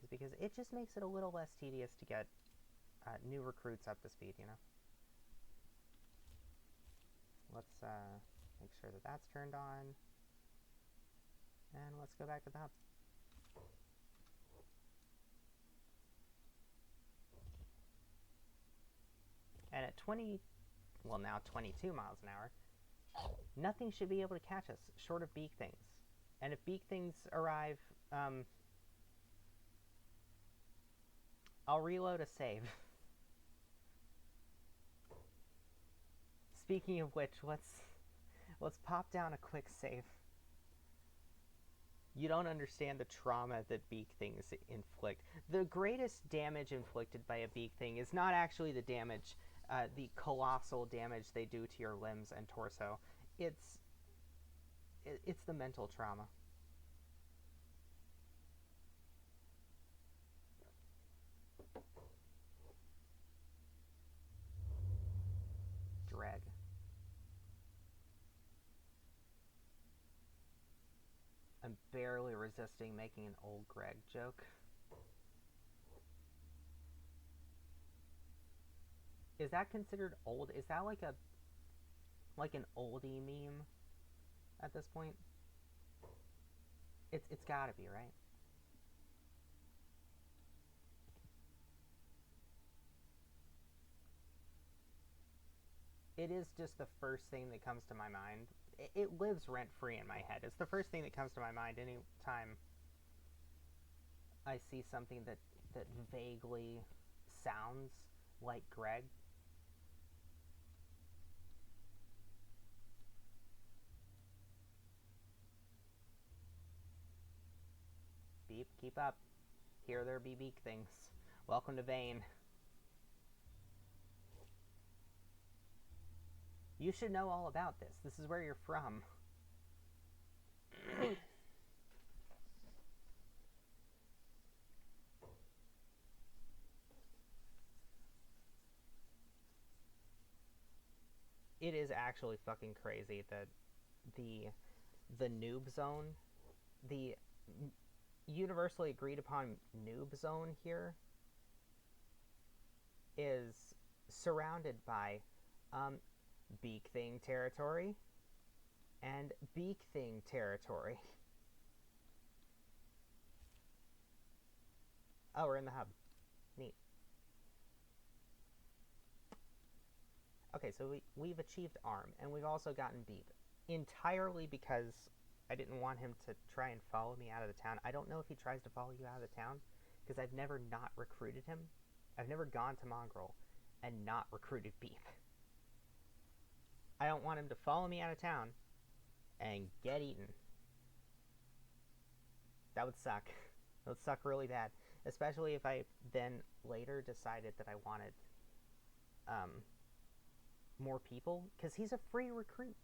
Is because it just makes it a little less tedious to get new recruits up to speed, you know? Let's make sure that that's turned on. And let's go back to the hub. And at 20, well now 22 miles an hour, nothing should be able to catch us short of beak things. And if beak things arrive, I'll reload a save. Speaking of which, let's pop down a quick save. You don't understand the trauma that beak things inflict. The greatest damage inflicted by a beak thing is not actually the damage, the colossal damage they do to your limbs and torso. It's the mental trauma. I'm barely resisting making an old Greg joke. Is that considered old? Is that like an oldie meme at this point? It's gotta be, right? It is just the first thing that comes to my mind. It lives rent-free in my head. It's the first thing that comes to my mind anytime I see something that vaguely sounds like Greg. Beep, keep up. Here there be beak things. Welcome to Vane. You should know all about this. This is where you're from. It is actually fucking crazy that the noob zone, the universally agreed upon noob zone here, is surrounded by beak thing territory and beak thing territory. Oh, we're in the hub. Neat. Okay, so we've achieved arm, and we've also gotten beep. Entirely because I didn't want him to try and follow me out of the town. I don't know if he tries to follow you out of the town, because I've never not recruited him. I've never gone to Mongrel and not recruited beep. I don't want him to follow me out of town and get eaten. That would suck. That would suck really bad. Especially if I then later decided that I wanted more people, because he's a free recruit.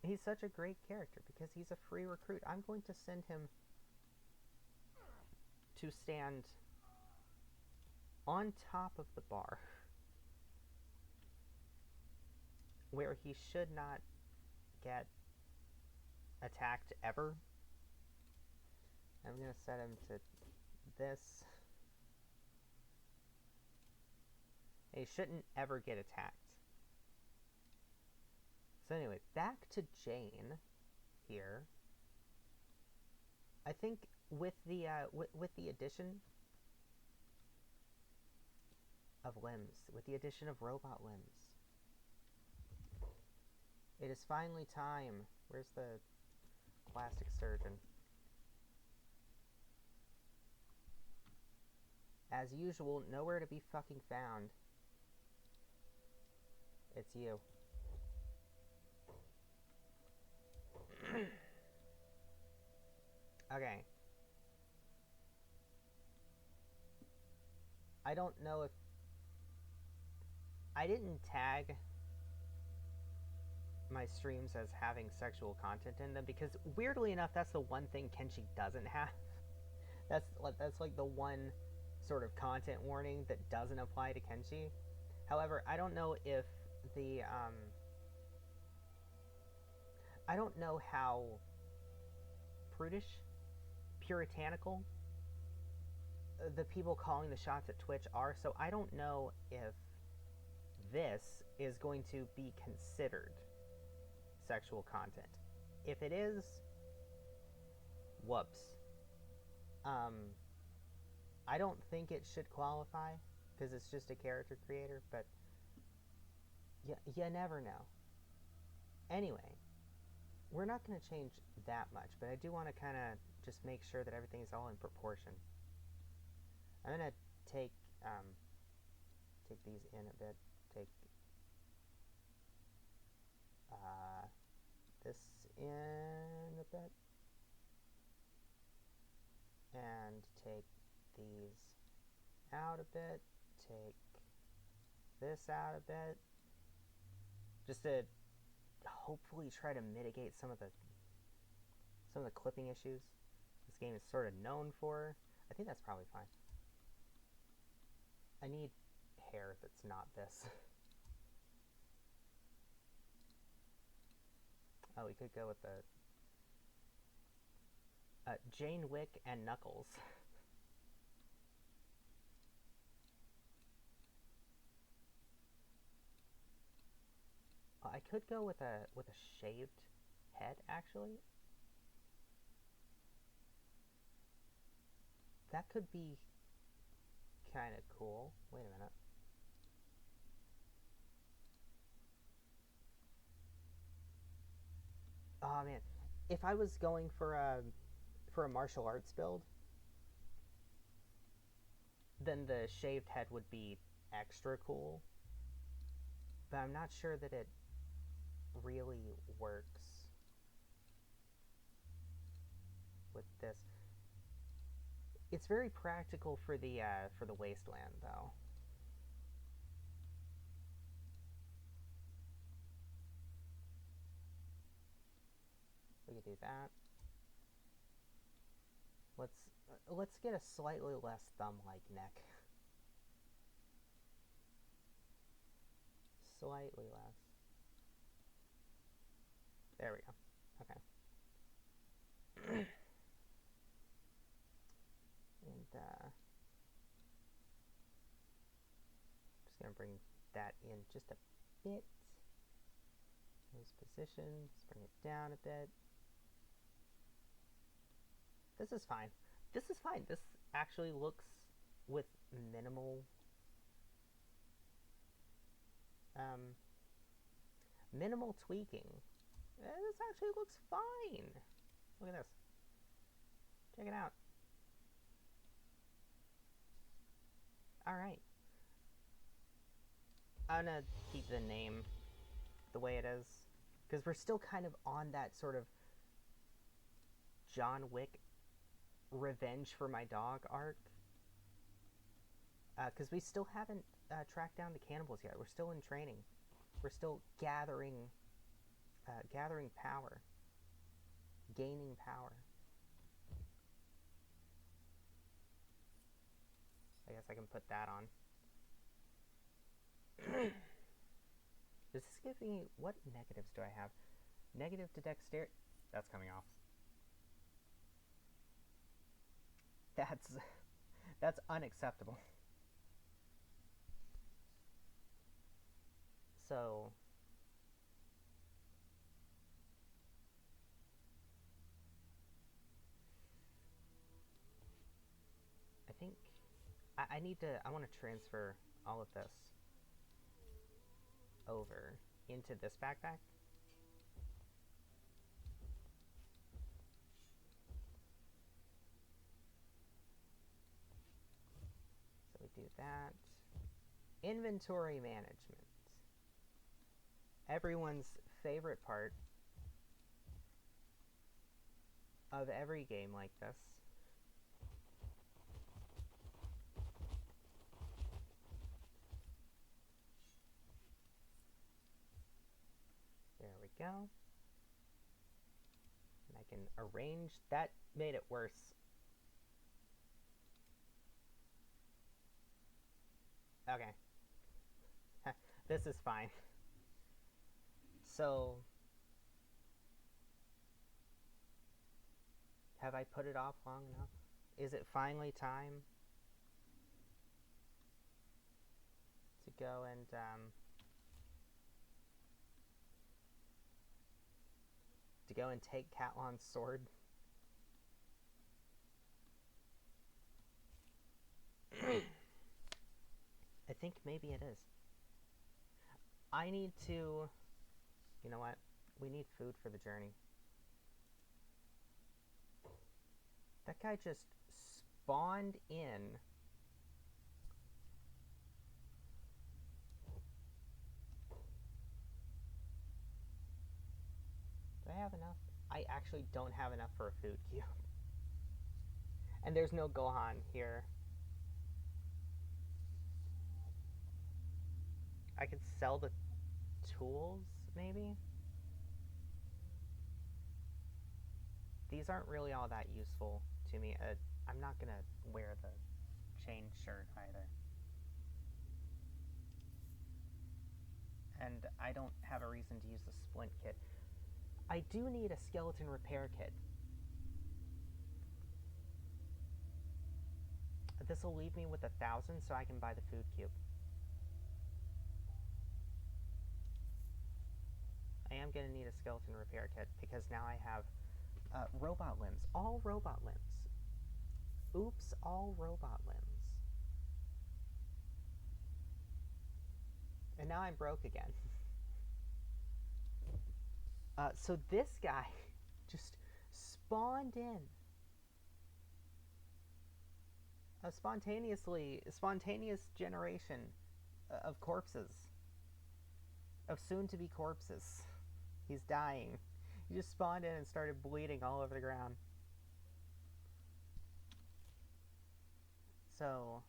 He's such a great character because he's a free recruit. I'm going to send him to stand on top of the bar where he should not get attacked ever. I'm going to set him to this. He shouldn't ever get attacked. So anyway, back to Jane here. I think with the addition of limbs, with the addition of robot limbs, it is finally time. Where's the plastic surgeon? As usual, nowhere to be fucking found. It's you. Okay. I don't know if... I didn't tag my streams as having sexual content in them because, weirdly enough, that's the one thing Kenshi doesn't have. That's like the one sort of content warning that doesn't apply to Kenshi. However, I don't know if the... I don't know how prudish, puritanical the people calling the shots at Twitch are, so I don't know if this is going to be considered sexual content. If it is, whoops. I don't think it should qualify because it's just a character creator, but you never know. Anyway, we're not going to change that much, but I do want to kind of just make sure that everything is all in proportion. I'm going to take these in a bit. Take this in a bit. And take these out a bit. Take this out a bit. Just to hopefully try to mitigate some of the clipping issues this game is sort of known for. I think that's probably fine. I need hair that's not this. Oh, we could go with the Jane Wick and Knuckles. I could go with a shaved head, actually. That could be kind of cool. Wait a minute. Oh man, if I was going for a martial arts build, then the shaved head would be extra cool. But I'm not sure that it really works with this. It's very practical for the wasteland, though. We could do that. Let's get a slightly less thumb-like neck. Slightly less. There we go. Okay. And just gonna bring that in just a bit. Those positions. Bring it down a bit. This is fine. This is fine. This actually looks with minimal minimal tweaking. This actually looks fine. Look at this. Check it out. Alright. I'm gonna keep the name the way it is, because we're still kind of on that sort of John Wick revenge for my dog arc. Because we still haven't tracked down the cannibals yet. We're still in training. We're still gathering power. Gaining power. I guess I can put that on. Does this give me... What negatives do I have? Negative to dexterity. That's coming off. That's unacceptable. So... I think... I need to... I want to transfer all of this over into this backpack. So we do that. Inventory management. Everyone's favorite part of every game like this. There we go. And I can arrange. That made it worse. Okay. This is fine. So, have I put it off long enough? Is it finally time to go and take Catlon's sword? I think maybe it is. I need to... You know what? We need food for the journey. That guy just spawned in. Do I have enough? I actually don't have enough for a food cube. And there's no Gohan here. I could sell the tools, maybe? These aren't really all that useful to me. I'm not gonna wear the chain shirt either. And I don't have a reason to use the splint kit. I do need a skeleton repair kit. This will leave me with 1,000 so I can buy the food cube. I am going to need a skeleton repair kit because now I have robot limbs. All robot limbs. Oops, all robot limbs. And now I'm broke again. So this guy just spawned in. A spontaneous generation of corpses. Of soon-to-be corpses. He's dying. He just spawned in and started bleeding all over the ground. So,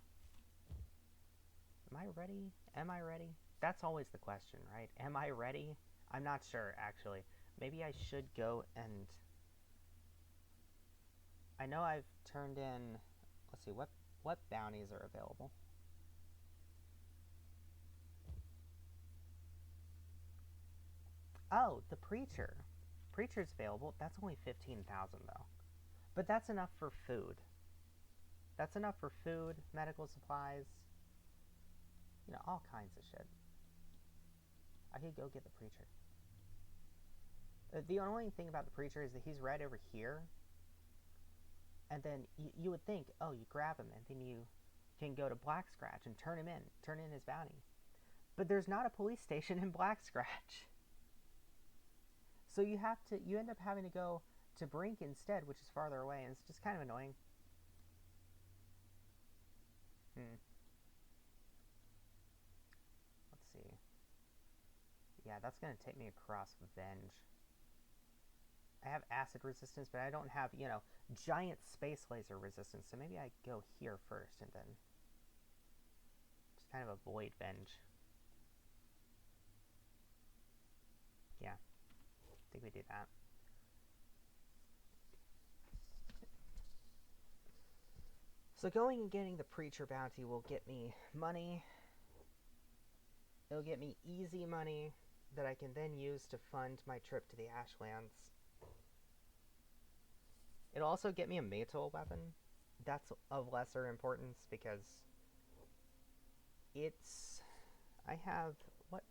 am I ready? Am I ready? That's always the question, right? Am I ready? I'm not sure, actually. Maybe I should go and... I know I've turned in... Let's see, what bounties are available? Oh, the Preacher. Preacher's available. That's only 15,000, though. But that's enough for food. That's enough for food, medical supplies, you know, all kinds of shit. I could go get the Preacher. The only thing about the Preacher is that he's right over here. And then you would think, oh, you grab him, and then you can go to Black Scratch and turn in his bounty. But there's not a police station in Black Scratch. So you end up having to go to Brink instead, which is farther away, and it's just kind of annoying. Let's see. Yeah, that's going to take me across Venge. I have acid resistance, but I don't have, you know, giant space laser resistance, so maybe I go here first and then just kind of avoid Venge. Yeah, I think we do that. So going and getting the Preacher bounty will get me money. It'll get me easy money that I can then use to fund my trip to the Ashlands. It'll also get me a mouseketool weapon. That's of lesser importance because it's... I have...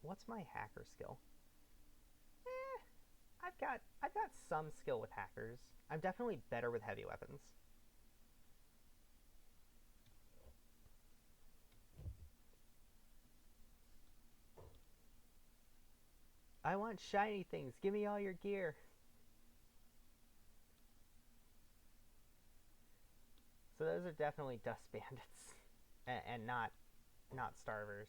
What's my hacker skill? I've got some skill with hackers. I'm definitely better with heavy weapons. I want shiny things. Give me all your gear. So those are definitely dust bandits, and not starvers.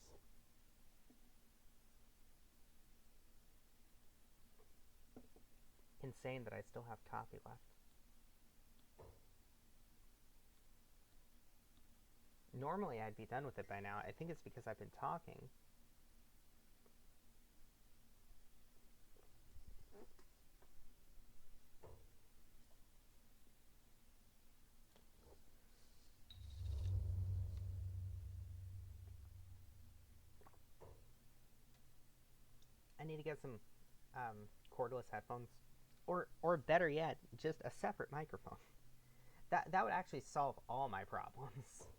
Insane that I still have coffee left. Normally I'd be done with it by now. I think it's because I've been talking. I need to get some cordless headphones, or better yet, just a separate microphone. That would actually solve all my problems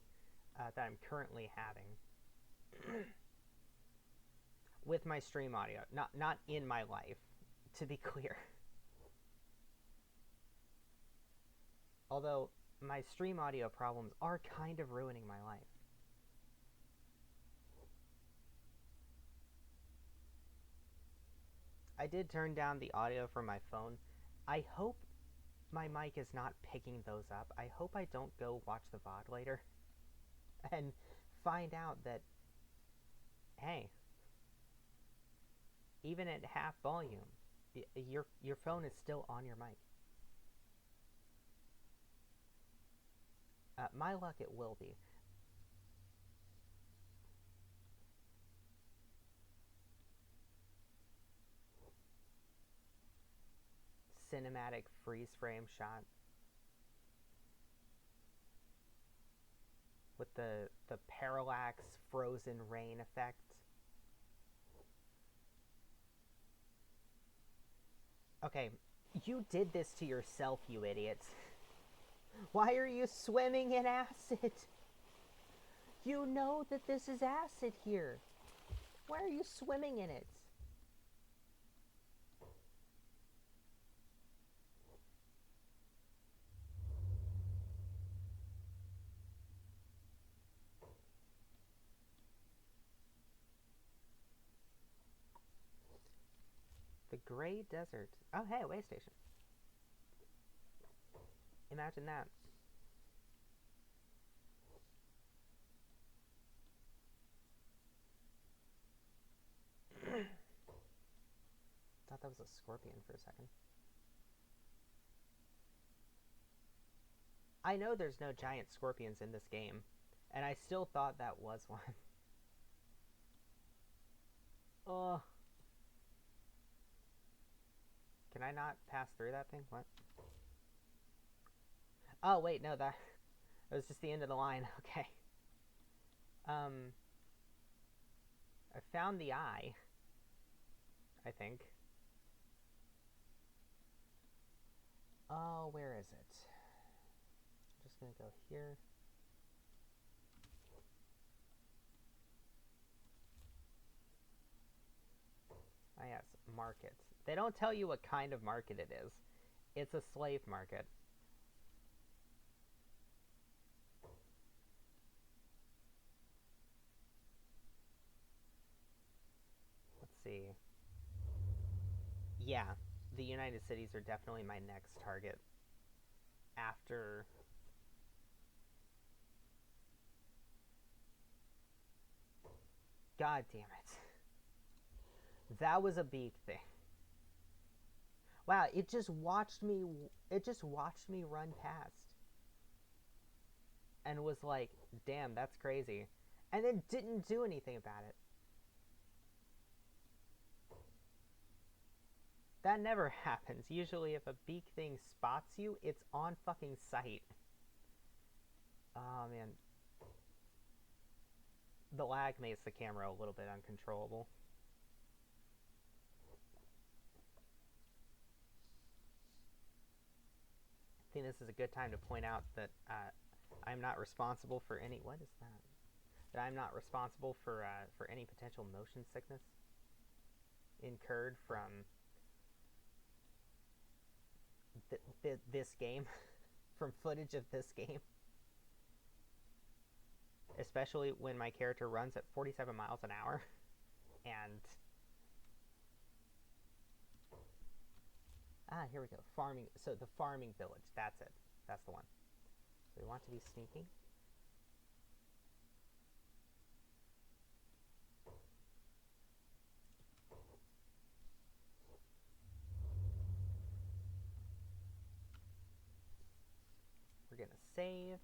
that I'm currently having with my stream audio. Not in my life, to be clear. Although my stream audio problems are kind of ruining my life. I did turn down the audio from my phone. I hope my mic is not picking those up. I hope I don't go watch the VOD later and find out that, hey, even at half volume, your phone is still on your mic. My luck, it will be. Cinematic freeze frame shot with the parallax frozen rain effect. Okay, you did this to yourself, you idiots. Why are you swimming in acid? You know that this is acid here. Why are you swimming in it? The Gray Desert. Oh, hey, a way station. Imagine that. Thought that was a scorpion for a second. I know there's no giant scorpions in this game, and I still thought that was one. Oh. Can I not pass through that thing? What? Oh, wait, no, that was just the end of the line. Okay. I found the eye, I think. Oh, where is it? I'm just gonna go here. Ah, yes, market. They don't tell you what kind of market it is. It's a slave market. Let's see. Yeah, the United Cities are definitely my next target. After... God damn it. That was a beak thing. Wow, it just watched me run past. And was like, damn, that's crazy. And then didn't do anything about it. That never happens. Usually if a beak thing spots you, it's on fucking sight. Oh, man. The lag makes the camera a little bit uncontrollable. I think this is a good time to point out that I'm not responsible for any... What is that? That I'm not responsible for any potential motion sickness incurred from this game, from footage of this game. Especially when my character runs at 47 miles an hour. And... Ah, here we go. Farming. So the farming village. That's it. That's the one. So we want to be sneaky. We're going to save.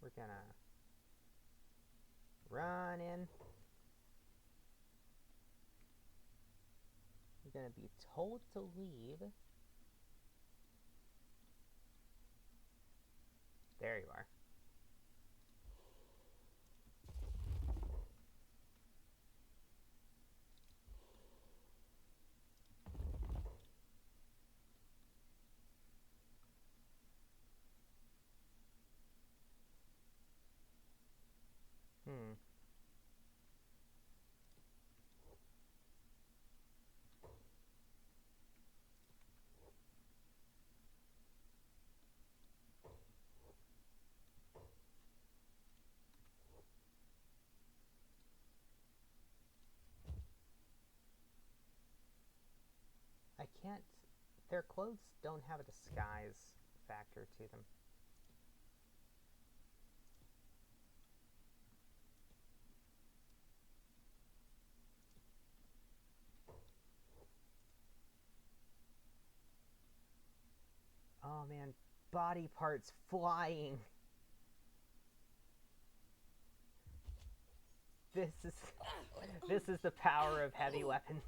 We're going to run in. We're going to be told to leave. There you are. I can't... Their clothes don't have a disguise factor to them. Oh man, body parts flying. This is the power of heavy weapons.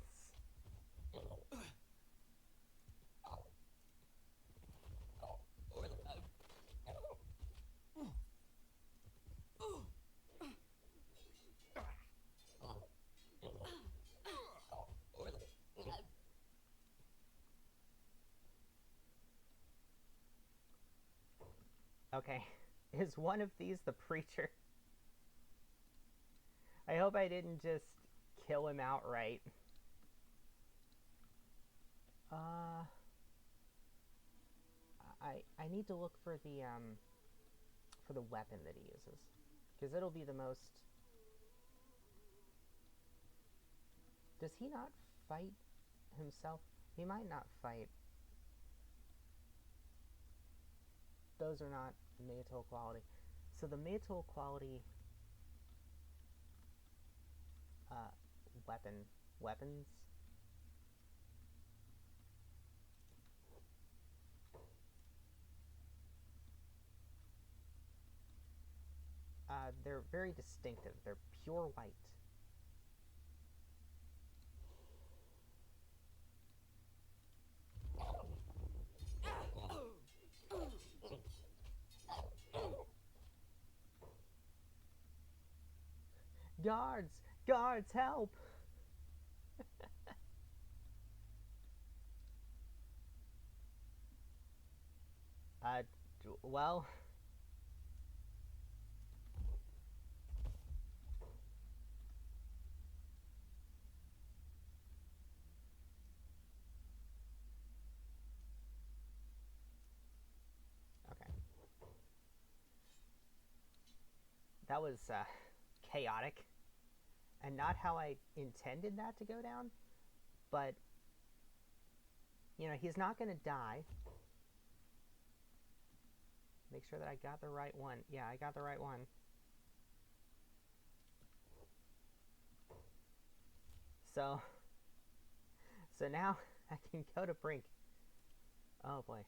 Okay. Is one of these the preacher? I hope I didn't just kill him outright. Uh, I need to look for the weapon that he uses, because it'll be the most. Does he not fight himself? He might not fight. Those are not mouseketool quality. So the mouseketool quality uh, weapons. They're very distinctive. They're pure white. Guards! Guards, help! Uh, well... Okay. That was, chaotic. And not how I intended that to go down. But, you know, he's not gonna die. Make sure that I got the right one. Yeah, I got the right one. So now I can go to Brink. Oh boy.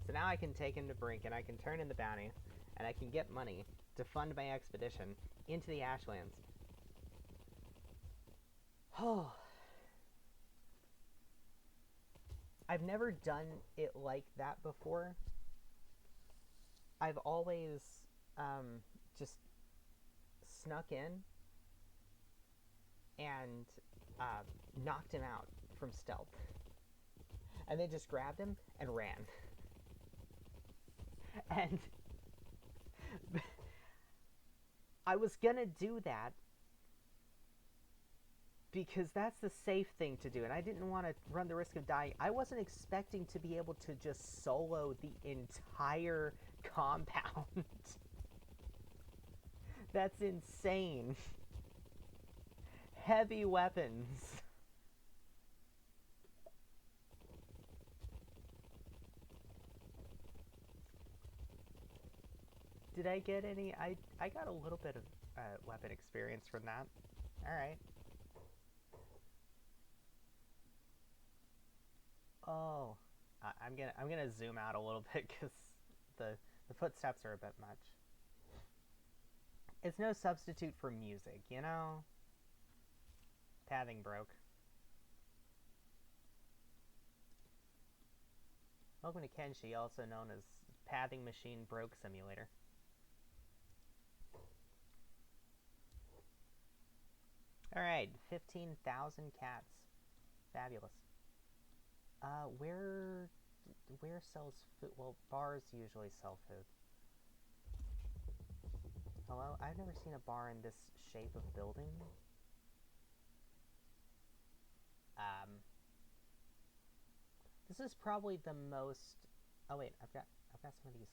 So now I can take him to Brink, and I can turn in the bounty, and I can get money to fund my expedition into the Ashlands. Oh. I've never done it like that before. I've always just snuck in and knocked him out from stealth. And then just grabbed him and ran. And I was gonna do that because that's the safe thing to do, and I didn't want to run the risk of dying. I wasn't expecting to be able to just solo the entire compound. That's insane. Heavy weapons. Did I get any? I got a little bit of weapon experience from that. All right. Oh, I'm gonna zoom out a little bit because the footsteps are a bit much. It's no substitute for music, you know. Pathing broke. Welcome to Kenshi, also known as Pathing Machine Broke Simulator. Alright, 15,000 cats. Fabulous. Where sells food? Well, bars usually sell food. Hello? I've never seen a bar in this shape of building. This is probably the most... Oh wait, I've got some of these.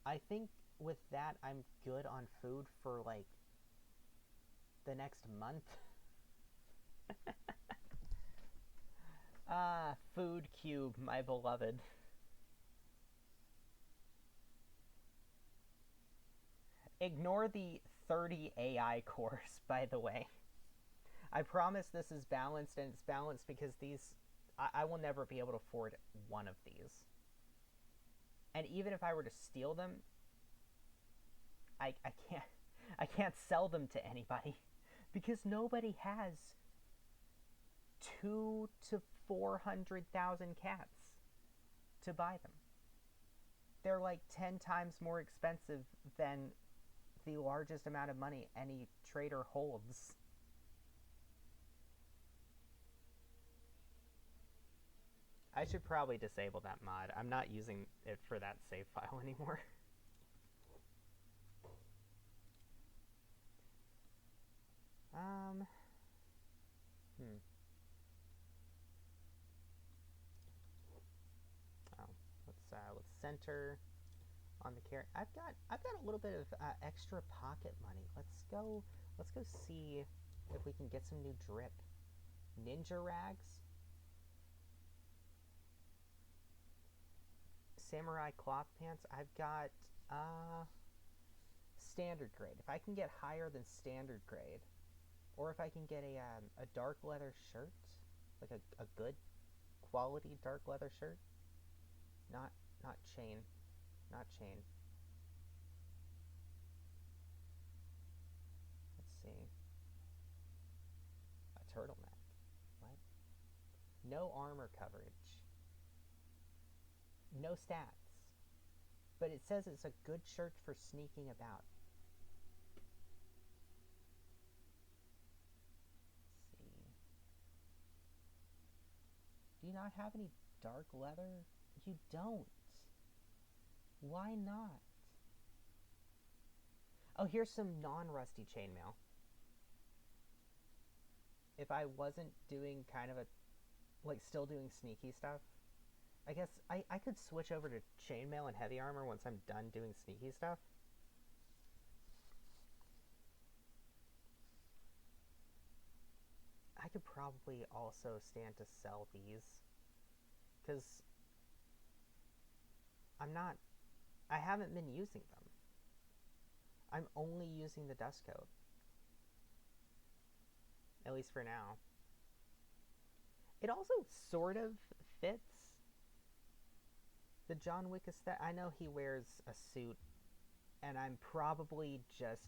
I think with that, I'm good on food for, like, the next month. Ah, Food Cube, my beloved. Ignore the 30 AI cores, by the way. I promise this is balanced, and it's balanced because these... I will never be able to afford one of these. And even if I were to steal them, I can't sell them to anybody because nobody has 2 to 400,000 cats to buy them. They're like 10 times more expensive than the largest amount of money any trader holds. I should probably disable that mod. I'm not using it for that save file anymore. Hmm. Oh, let's center on the carrot. I've got a little bit of extra pocket money. Let's go see if we can get some new drip. Ninja rags, samurai cloth pants. I've got standard grade. If I can get higher than standard grade, or if I can get a dark leather shirt, like a good quality dark leather shirt, not chain, not chain. Let's see. A turtleneck. What? No armor coverage. No stats. But it says it's a good shirt for sneaking about. Let's see. Do you not have any dark leather? You don't. Why not? Oh, here's some non-rusty chainmail. If I wasn't doing kind of a, like, still doing sneaky stuff, I guess I could switch over to chainmail and heavy armor once I'm done doing sneaky stuff. I could probably also stand to sell these, because I haven't been using them. I'm only using the dust coat. At least for now. It also sort of fits the John Wick aesthetic. I know he wears a suit, and I'm probably just,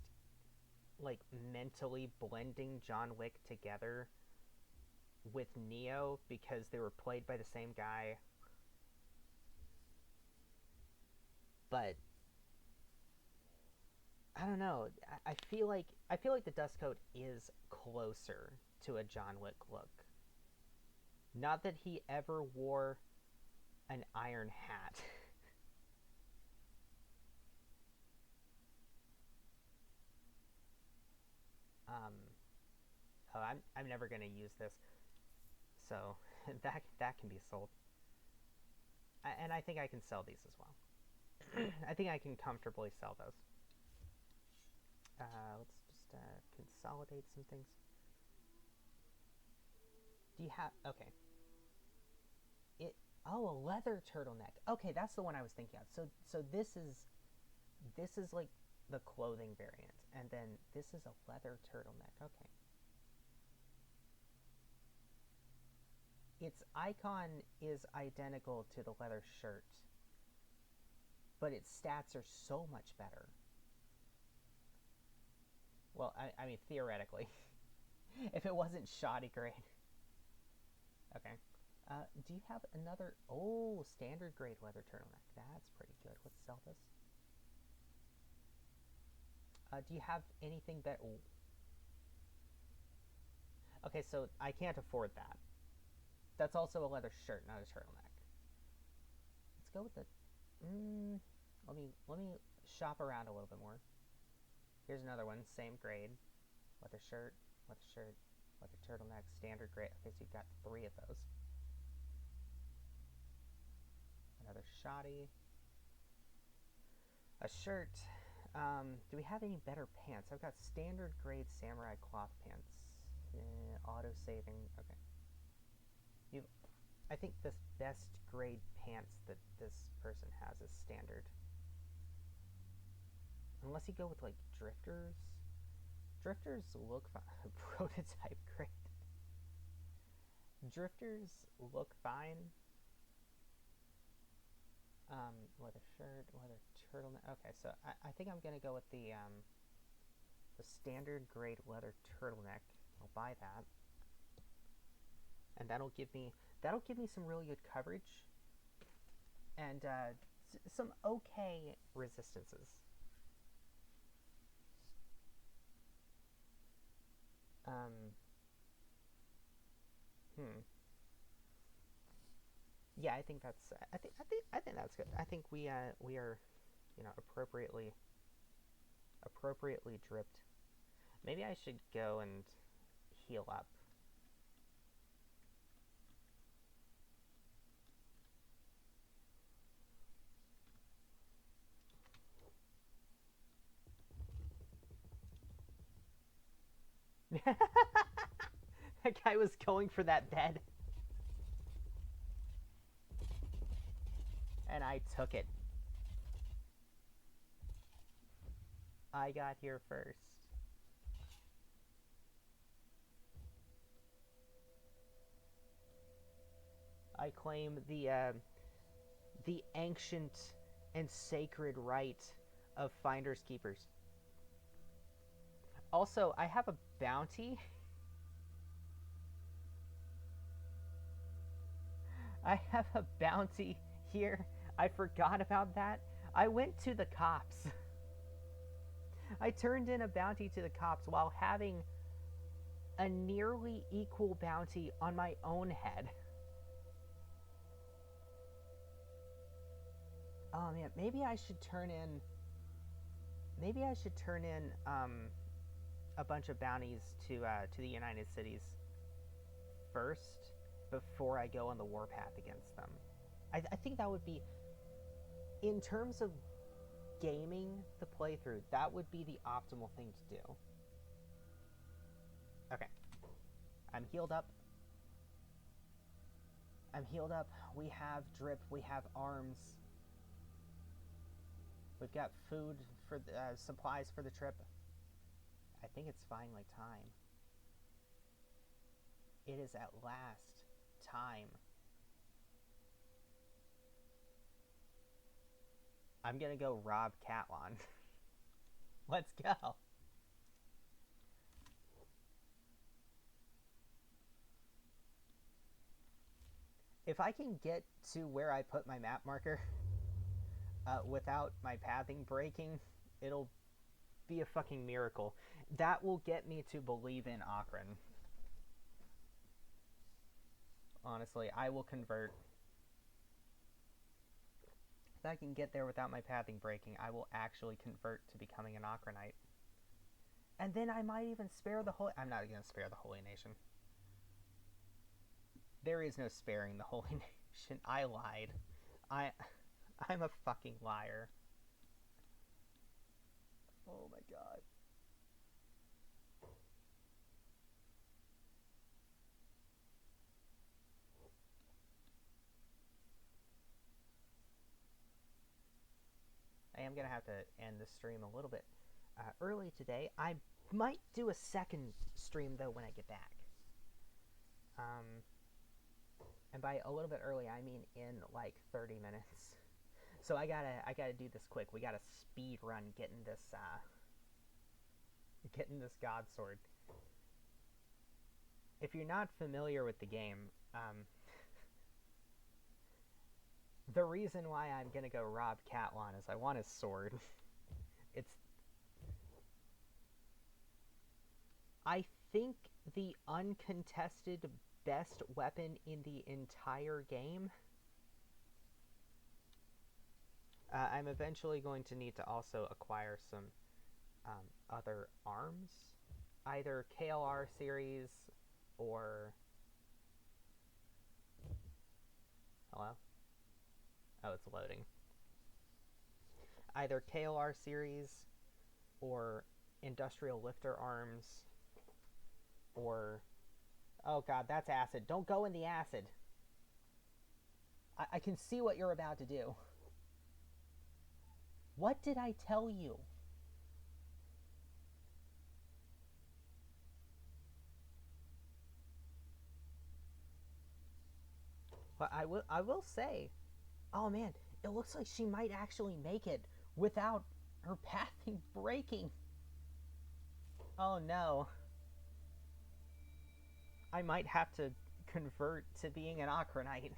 like, mentally blending John Wick together with Neo because they were played by the same guy. But I don't know. I feel like the dust coat is closer to a John Wick look. Not that he ever wore an iron hat. Oh, I'm never gonna use this, so that can be sold. And I think I can sell these as well. I think I can comfortably sell those. Let's just consolidate some things. Do you have... Okay. Oh, a leather turtleneck. Okay, that's the one I was thinking of. So this is like the clothing variant, and then this is a leather turtleneck. Okay. Its icon is identical to the leather shirt, but its stats are so much better. Well, I mean, theoretically. If it wasn't shoddy grade. Okay. Do you have another... Oh, standard grade leather turtleneck. That's pretty good. Let's sell this. Do you have anything that... Oh. Okay, so I can't afford that. That's also a leather shirt, not a turtleneck. Let's go with the... Let me shop around a little bit more. Here's another one, same grade. Leather shirt, leather turtleneck, standard grade. Okay, so you've got 3 of those. Another shoddy. A shirt. Do we have any better pants? I've got standard grade samurai cloth pants. Auto saving. Okay. I think the best grade pants that this person has is standard. Unless you go with, like, drifters. Drifters look fine. Prototype grade. Drifters look fine. Leather shirt, leather turtleneck. Okay, so I think I'm gonna go with the standard grade leather turtleneck. I'll buy that, and that'll give me some really good coverage and some okay resistances. Yeah, I think that's. I think that's good. I think we are, appropriately dripped. Maybe I should go and heal up. That guy was going for that bed. And I took it. I got here first. I claim the ancient and sacred right of finders keepers. Also, I have a bounty. I have a bounty here. I forgot about that. I went to the cops. I turned in a bounty to the cops while having a nearly equal bounty on my own head. Oh man, maybe I should turn in a bunch of bounties to the United Cities first before I go on the warpath against them. I think that would be, in terms of gaming the playthrough, that would be the optimal thing to do. Okay. I'm healed up. We have drip. We have arms. We've got food for the supplies for the trip. I think it's finally time. It is at last time. I'm gonna go rob Catlon. Let's go. If I can get to where I put my map marker without my pathing breaking, it'll be a fucking miracle. That will get me to believe in Akron. Honestly, I will convert. If I can get there without my pathing breaking, I will actually convert to becoming an Akronite. And then I might even spare the Holy... I'm not going to spare the Holy Nation. There is no sparing the Holy Nation. I lied. I'm a fucking liar. Oh my god. I am going to have to end the stream a little bit early today. I might do a second stream, though, when I get back. And by a little bit early, I mean in like 30 minutes. So I gotta do this quick. We gotta speed run getting this God Sword. If you're not familiar with the game, the reason why I'm gonna go rob Catlon is I want his sword. I think, the uncontested best weapon in the entire game. I'm eventually going to need to also acquire some other arms, either KLR series or... Hello? Oh, it's loading. Either KLR series or industrial lifter arms or... Oh god, that's acid. Don't go in the acid. I can see what you're about to do. What did I tell you? But I will say, oh man, it looks like she might actually make it without her pathing breaking. Oh no. I might have to convert to being an Akronite.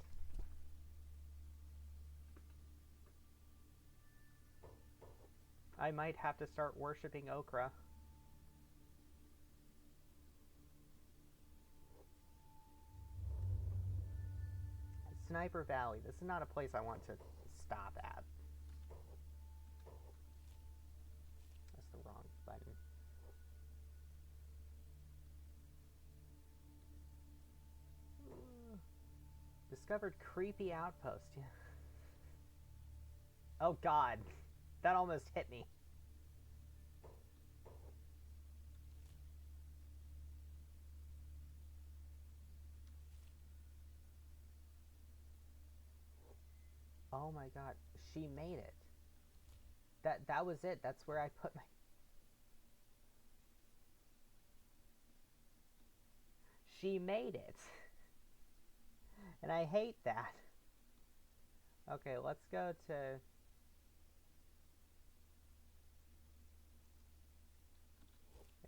I might have to start worshipping Okra. Sniper Valley. This is not a place I want to stop at. That's the wrong button. Discovered creepy outpost. Yeah. Oh god. That almost hit me. Oh my god. She made it. That was it. That's where I put my... She made it. And I hate that. Okay, let's go to...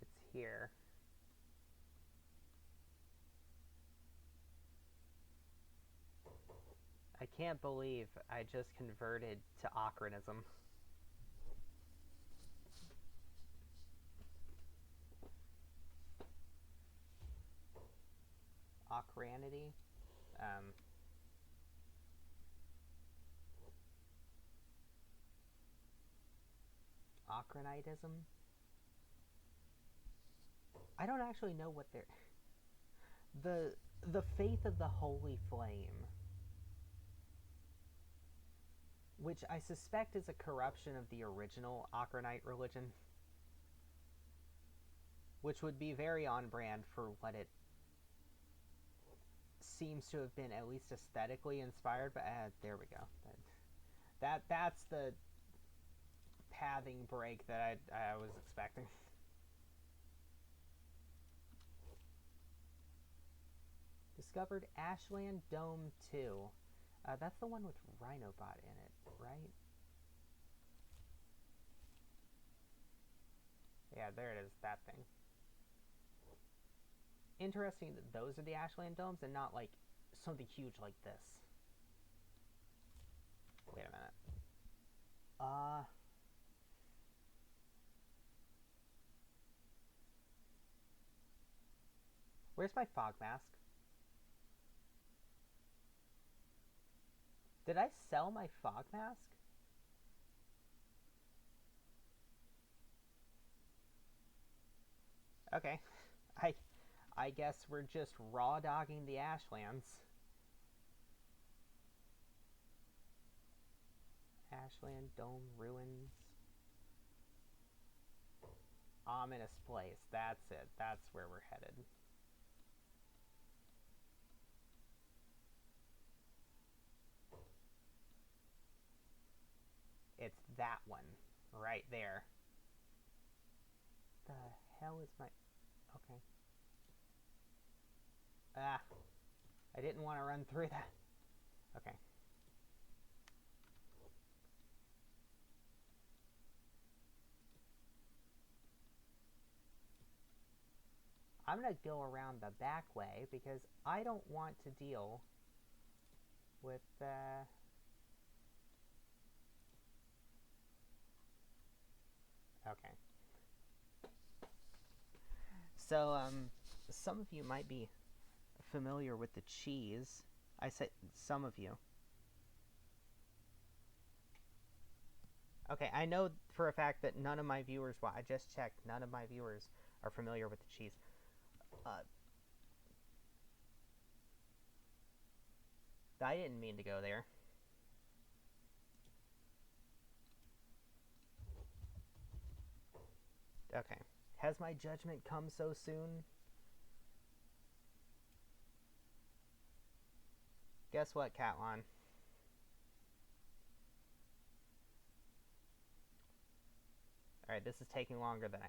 It's here. I can't believe I just converted to Ocranism. Ocranity? Ocranitism? I don't actually know what they're... The Faith of the Holy Flame, which I suspect is a corruption of the original Ocranite religion, which would be very on brand for what it seems to have been, at least aesthetically inspired. But there we go. That's the pathing break that I was expecting. Discovered Ashland Dome 2. That's the one with Rhinobot in it, right? Yeah, there it is, that thing. Interesting that those are the Ashland Domes and not, like, something huge like this. Wait a minute. Where's my fog mask? Did I sell my fog mask? Okay. I guess we're just raw dogging the Ashlands. Ashland Dome Ruins. Ominous place. That's it. That's where we're headed. It's that one. Right there. The hell is my... Okay. Ah. I didn't want to run through that. Okay. I'm going to go around the back way because I don't want to deal with Okay. So, some of you might be familiar with the cheese. I said some of you. Okay, I know for a fact that none of my viewers, well, I just checked, none of my viewers are familiar with the cheese. I didn't mean to go there. Okay. Has my judgment come so soon? Guess what, Catwan? Alright, this is taking longer than I...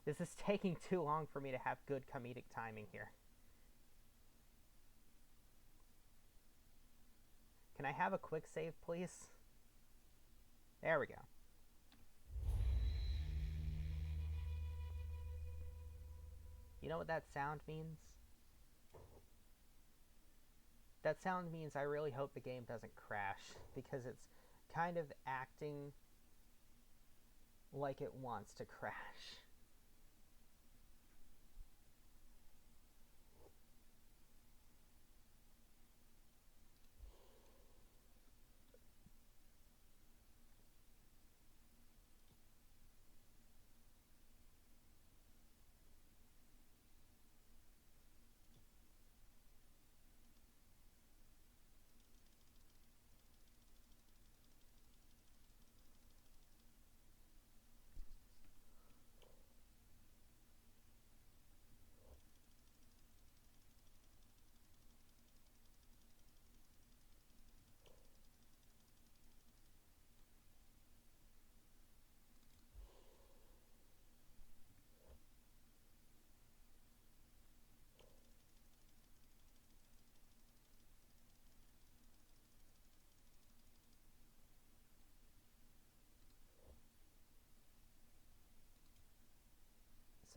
This is taking too long for me to have good comedic timing here. Can I have a quick save, please? There we go. You know what that sound means? That sound means I really hope the game doesn't crash, because it's kind of acting like it wants to crash.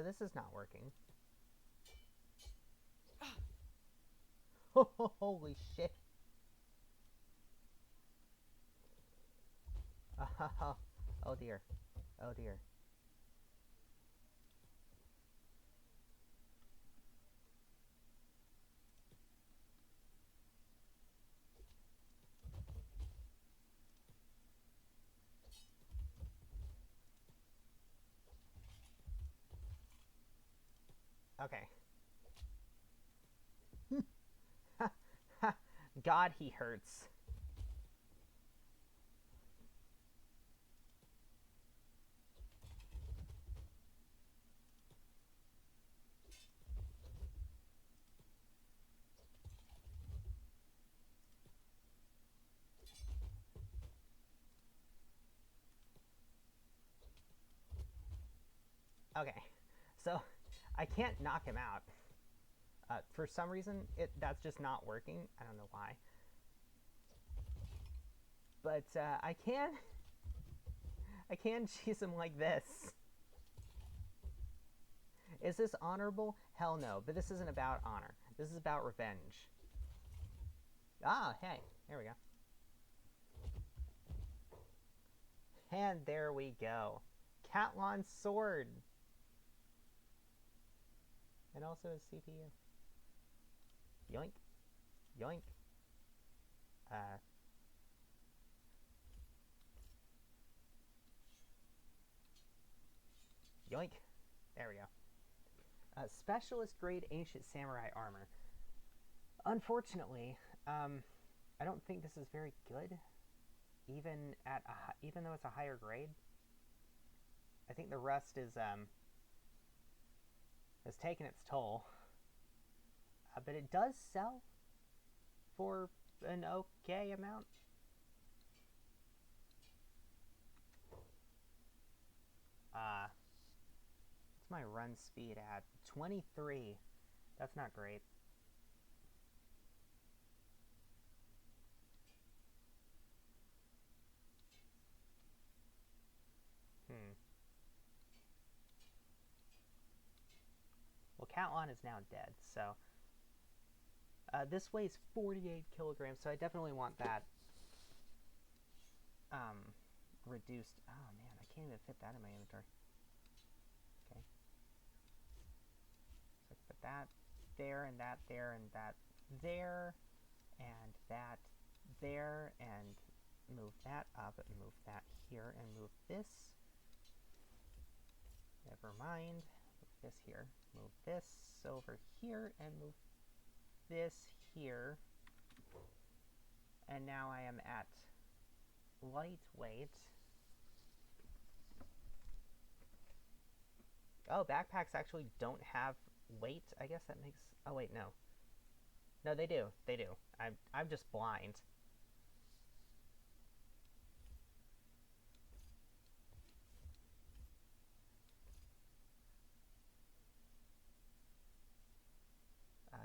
so this is not working. Holy shit. Oh dear. Oh dear. Okay. God, he hurts. Okay, so I can't knock him out. For some reason, that's just not working. I don't know why. But I can cheese him like this. Is this honorable? Hell no. But this isn't about honor. This is about revenge. Ah, hey. There we go. And there we go. Catlon's sword. And also his CPU. Yoink. Yoink. Yoink. There we go. Specialist grade ancient samurai armor. Unfortunately, I don't think this is very good. Even though it's a higher grade, I think the rust is has taken its toll. But it does sell for an okay amount. What's my run speed at? 23. That's not great. Well, Catlon is now dead, so this weighs 48 kilograms, so I definitely want that reduced. Oh man, I can't even fit that in my inventory. Okay, so I can put that there, and that there, and that there, and that there, and move that up, and move that here, and move this. Never mind. Move this here. Move this over here, and move this here. And now I am at lightweight. Oh, backpacks actually don't have weight. I guess that makes... Oh, wait, no. No, they do. They do. I'm just blind.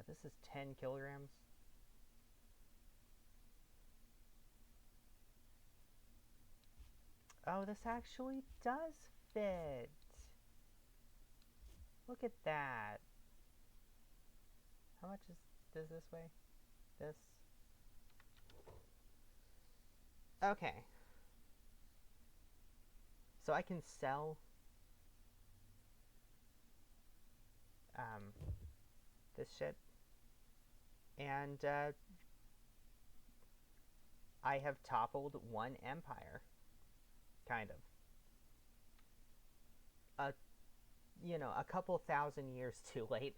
This is 10 kilograms. Oh, this actually does fit. Look at that. How much does this weigh? This. Okay. So I can sell this shit. And I have toppled one empire. Kind of. You know, a couple thousand years too late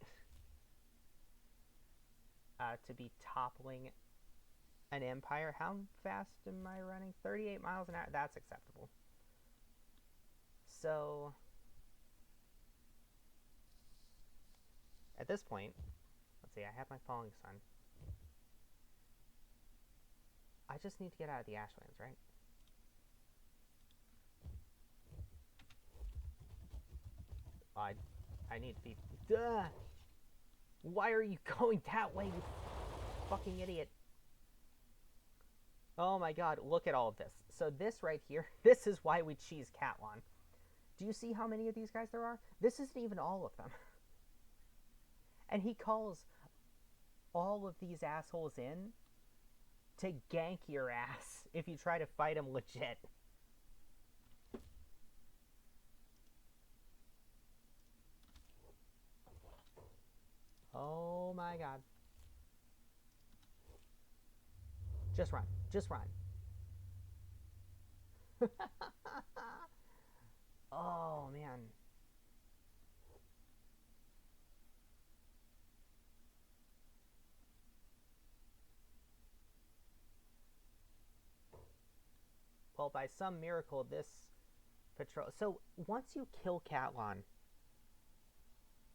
to be toppling an empire. How fast am I running? 38 miles an hour? That's acceptable. So, at this point, let's see, I have my falling sun. I just need to get out of the Ashlands, right? I need to be... Duh! Why are you going that way, you fucking idiot? Oh my god, look at all of this. So this right here, this is why we cheese Catlon. Do you see how many of these guys there are? This isn't even all of them. And he calls all of these assholes in to gank your ass if you try to fight him legit. Oh my god. Just run. Just run. Oh man. Well, by some miracle, this patrol... So, once you kill Catlon,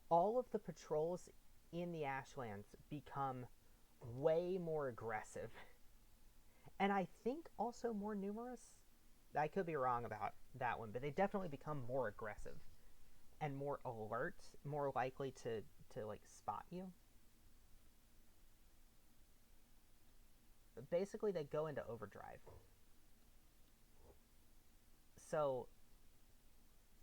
all of the patrols in the Ashlands become way more aggressive. And I think also more numerous. I could be wrong about that one, but they definitely become more aggressive and more alert, more likely to like spot you. But basically, they go into overdrive. So,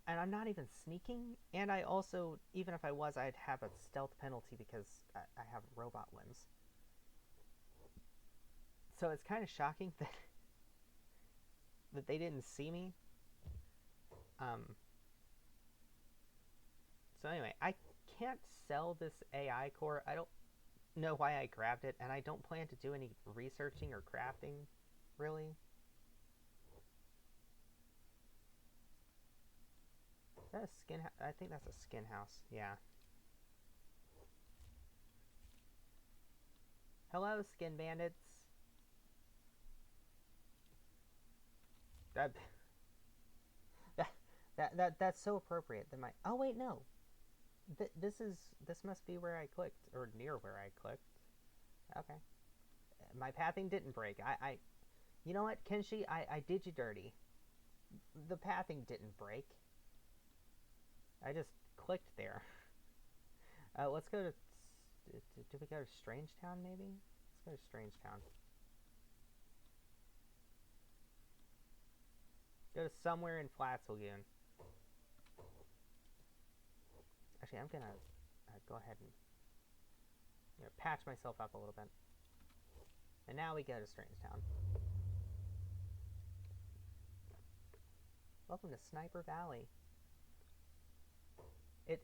and I'm not even sneaking, and I also, even if I was, I'd have a stealth penalty because I have robot limbs. So it's kind of shocking that they didn't see me. So anyway, I can't sell this AI core. I don't know why I grabbed it, and I don't plan to do any researching or crafting, really. Is that a skin? I think that's a skin house. Yeah. Hello, skin bandits. That's so appropriate. That my oh wait no, this must be where I clicked or near where I clicked. Okay, my pathing didn't break. You know what, Kenshi, I did you dirty. The pathing didn't break. I just clicked there. Let's go to. Did we go to Strangetown maybe? Let's go to Strangetown. Go to somewhere in Flats Lagoon. Actually, I'm gonna go ahead and patch myself up a little bit. And now we go to Strangetown. Welcome to Sniper Valley.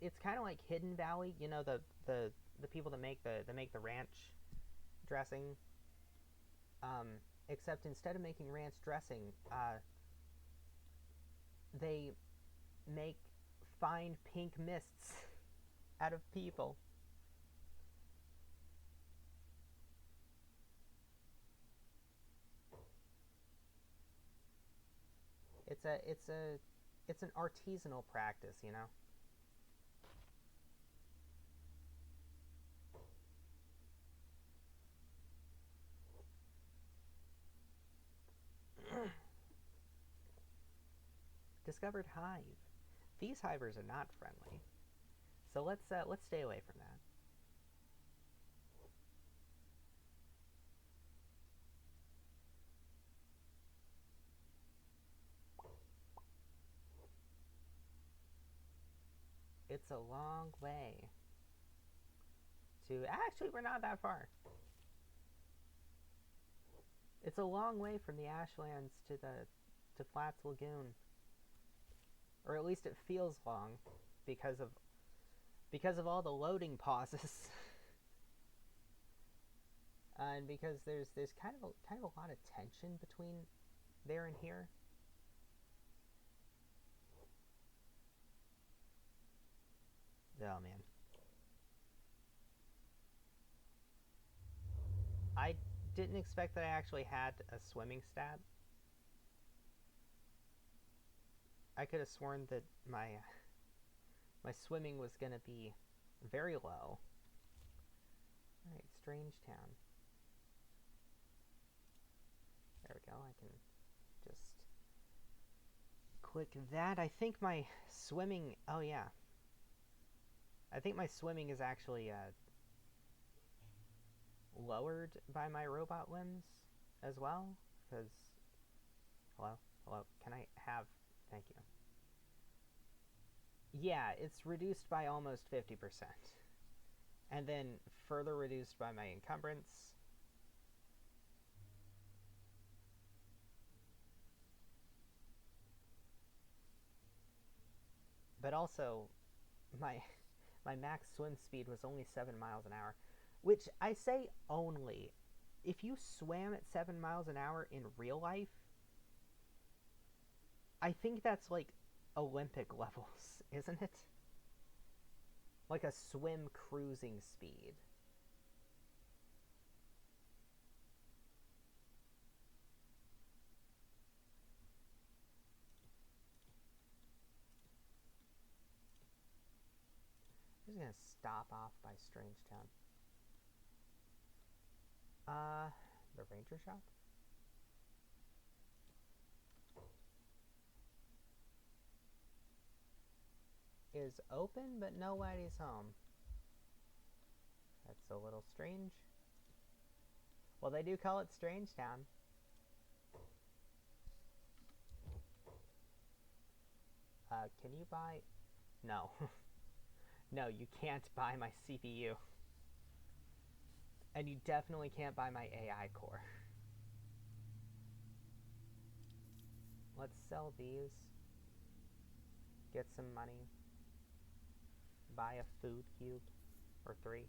It's kind of like Hidden Valley, you know, the people that make the ranch dressing. Except instead of making ranch dressing, they make fine pink mists out of people. It's an artisanal practice, you know. Discovered hive. These hivers are not friendly, so let's stay away from that. It's a long way to... Actually, we're not that far. It's a long way from the Ashlands to Flats Lagoon. Or at least it feels long because of all the loading pauses. And because there's kind of a lot of tension between there and here. Oh man. I didn't expect that I actually had a swimming stat. I could have sworn that my swimming was gonna be very low. Alright, Strangetown. There we go, I can just click that. I think my swimming... Oh yeah. I think my swimming is actually lowered by my robot limbs as well, because... Hello? Hello? Can I have... Thank you. Yeah, it's reduced by almost 50%. And then further reduced by my encumbrance. But also, my my max swim speed was only 7 miles an hour, which I say only. If you swam at 7 miles an hour in real life, I think that's like Olympic levels, isn't it? Like a swim cruising speed. I'm just gonna stop off by Strangetown. The ranger shop? Is open, but nobody's home. That's a little strange. Well, they do call it Strangetown. Can you buy... No. No, you can't buy my CPU. And you definitely can't buy my AI core. Let's sell these. Get some money. Buy a food cube. Or 3.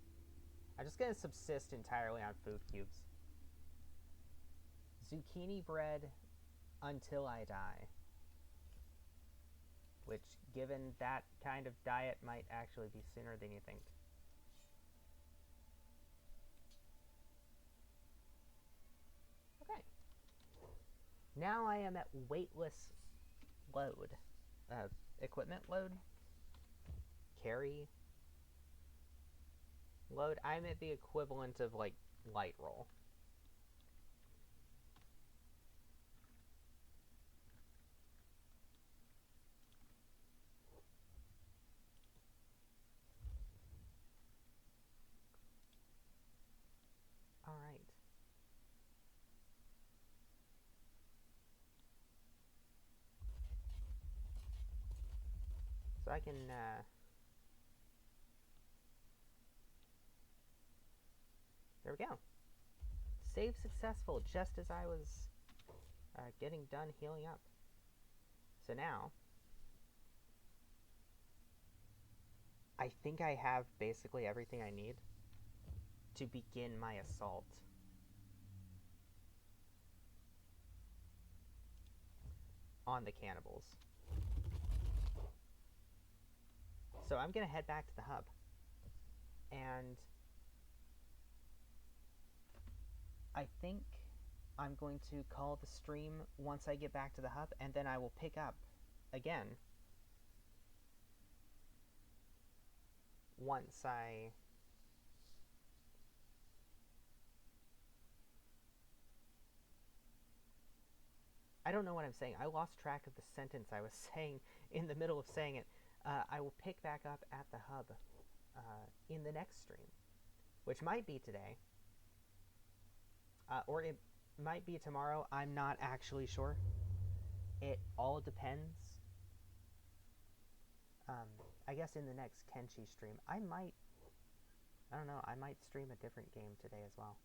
I'm just gonna subsist entirely on food cubes. Zucchini bread until I die. Which, given that kind of diet, might actually be sooner than you think. Okay. Now I am at weightless load. Equipment load? Carry load? I'm at the equivalent of, like, light roll. Alright. So I can, there we go. Save successful, just as I was getting done healing up. So now, I think I have basically everything I need to begin my assault on the cannibals. So I'm going to head back to the hub. And I think I'm going to call the stream once I get back to the hub, and then I will pick up again once I don't know what I'm saying. I lost track of the sentence I was saying in the middle of saying it. I will pick back up at the hub in the next stream, which might be today, or it might be tomorrow. I'm not actually sure. It all depends. I guess in the next Kenshi stream, I don't know, I might stream a different game today as well.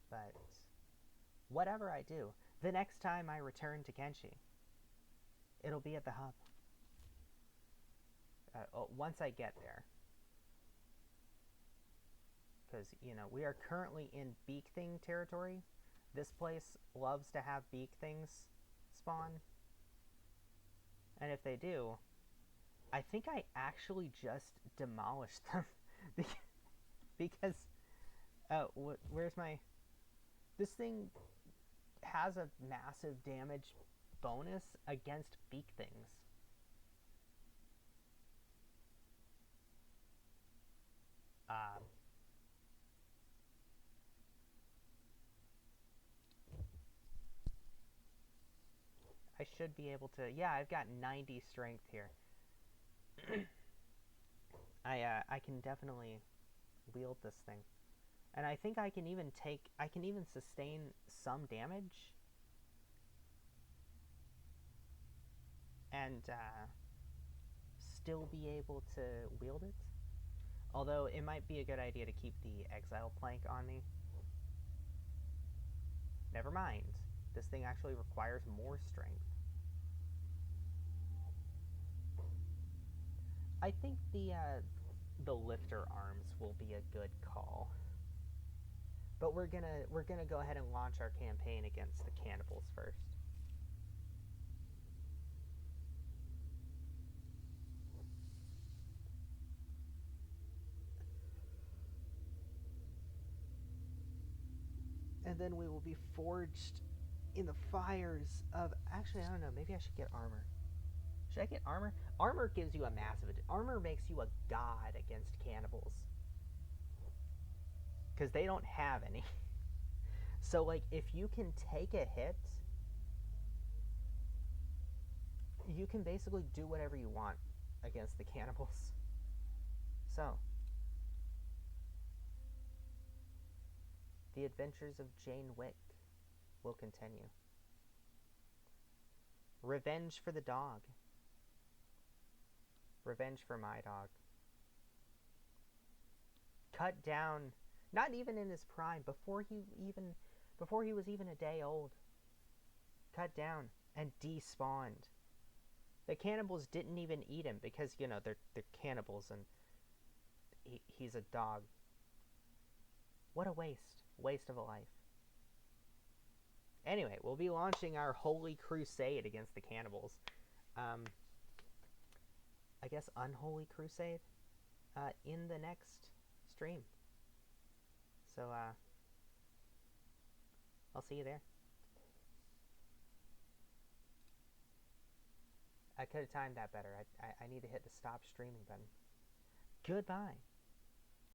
But whatever I do, the next time I return to Kenshi, it'll be at the hub. Once I get there. Because, you know, we are currently in Beak Thing territory. This place loves to have Beak Things spawn. And if they do, I think I actually just demolished them. Because, where's my... This thing has a massive damage bonus against Beak Things. I should be able to... Yeah, I've got 90 strength here. I can definitely wield this thing. And I think I can even sustain some damage and still be able to wield it. Although it might be a good idea to keep the exile plank on me. Never mind. This thing actually requires more strength. I think the lifter arms will be a good call. But we're gonna go ahead and launch our campaign against the cannibals first. And then we will be forged in the fires of... Actually, I don't know. Maybe I should get armor. Should I get armor? Armor gives you a massive... Armor makes you a god against cannibals. Because they don't have any. So, like, if you can take a hit, you can basically do whatever you want against the cannibals. So, the adventures of Jane Wick will continue. Revenge for the dog. Revenge for my dog. Cut down, not even in his prime, before he was even a day old. Cut down and despawned. The cannibals didn't even eat him because, you know, they're cannibals and he's a dog. What a waste. Waste of a life. Anyway, we'll be launching our holy crusade against the cannibals. I guess unholy crusade in the next stream. So, I'll see you there. I could have timed that better. I need to hit the stop streaming button. Goodbye.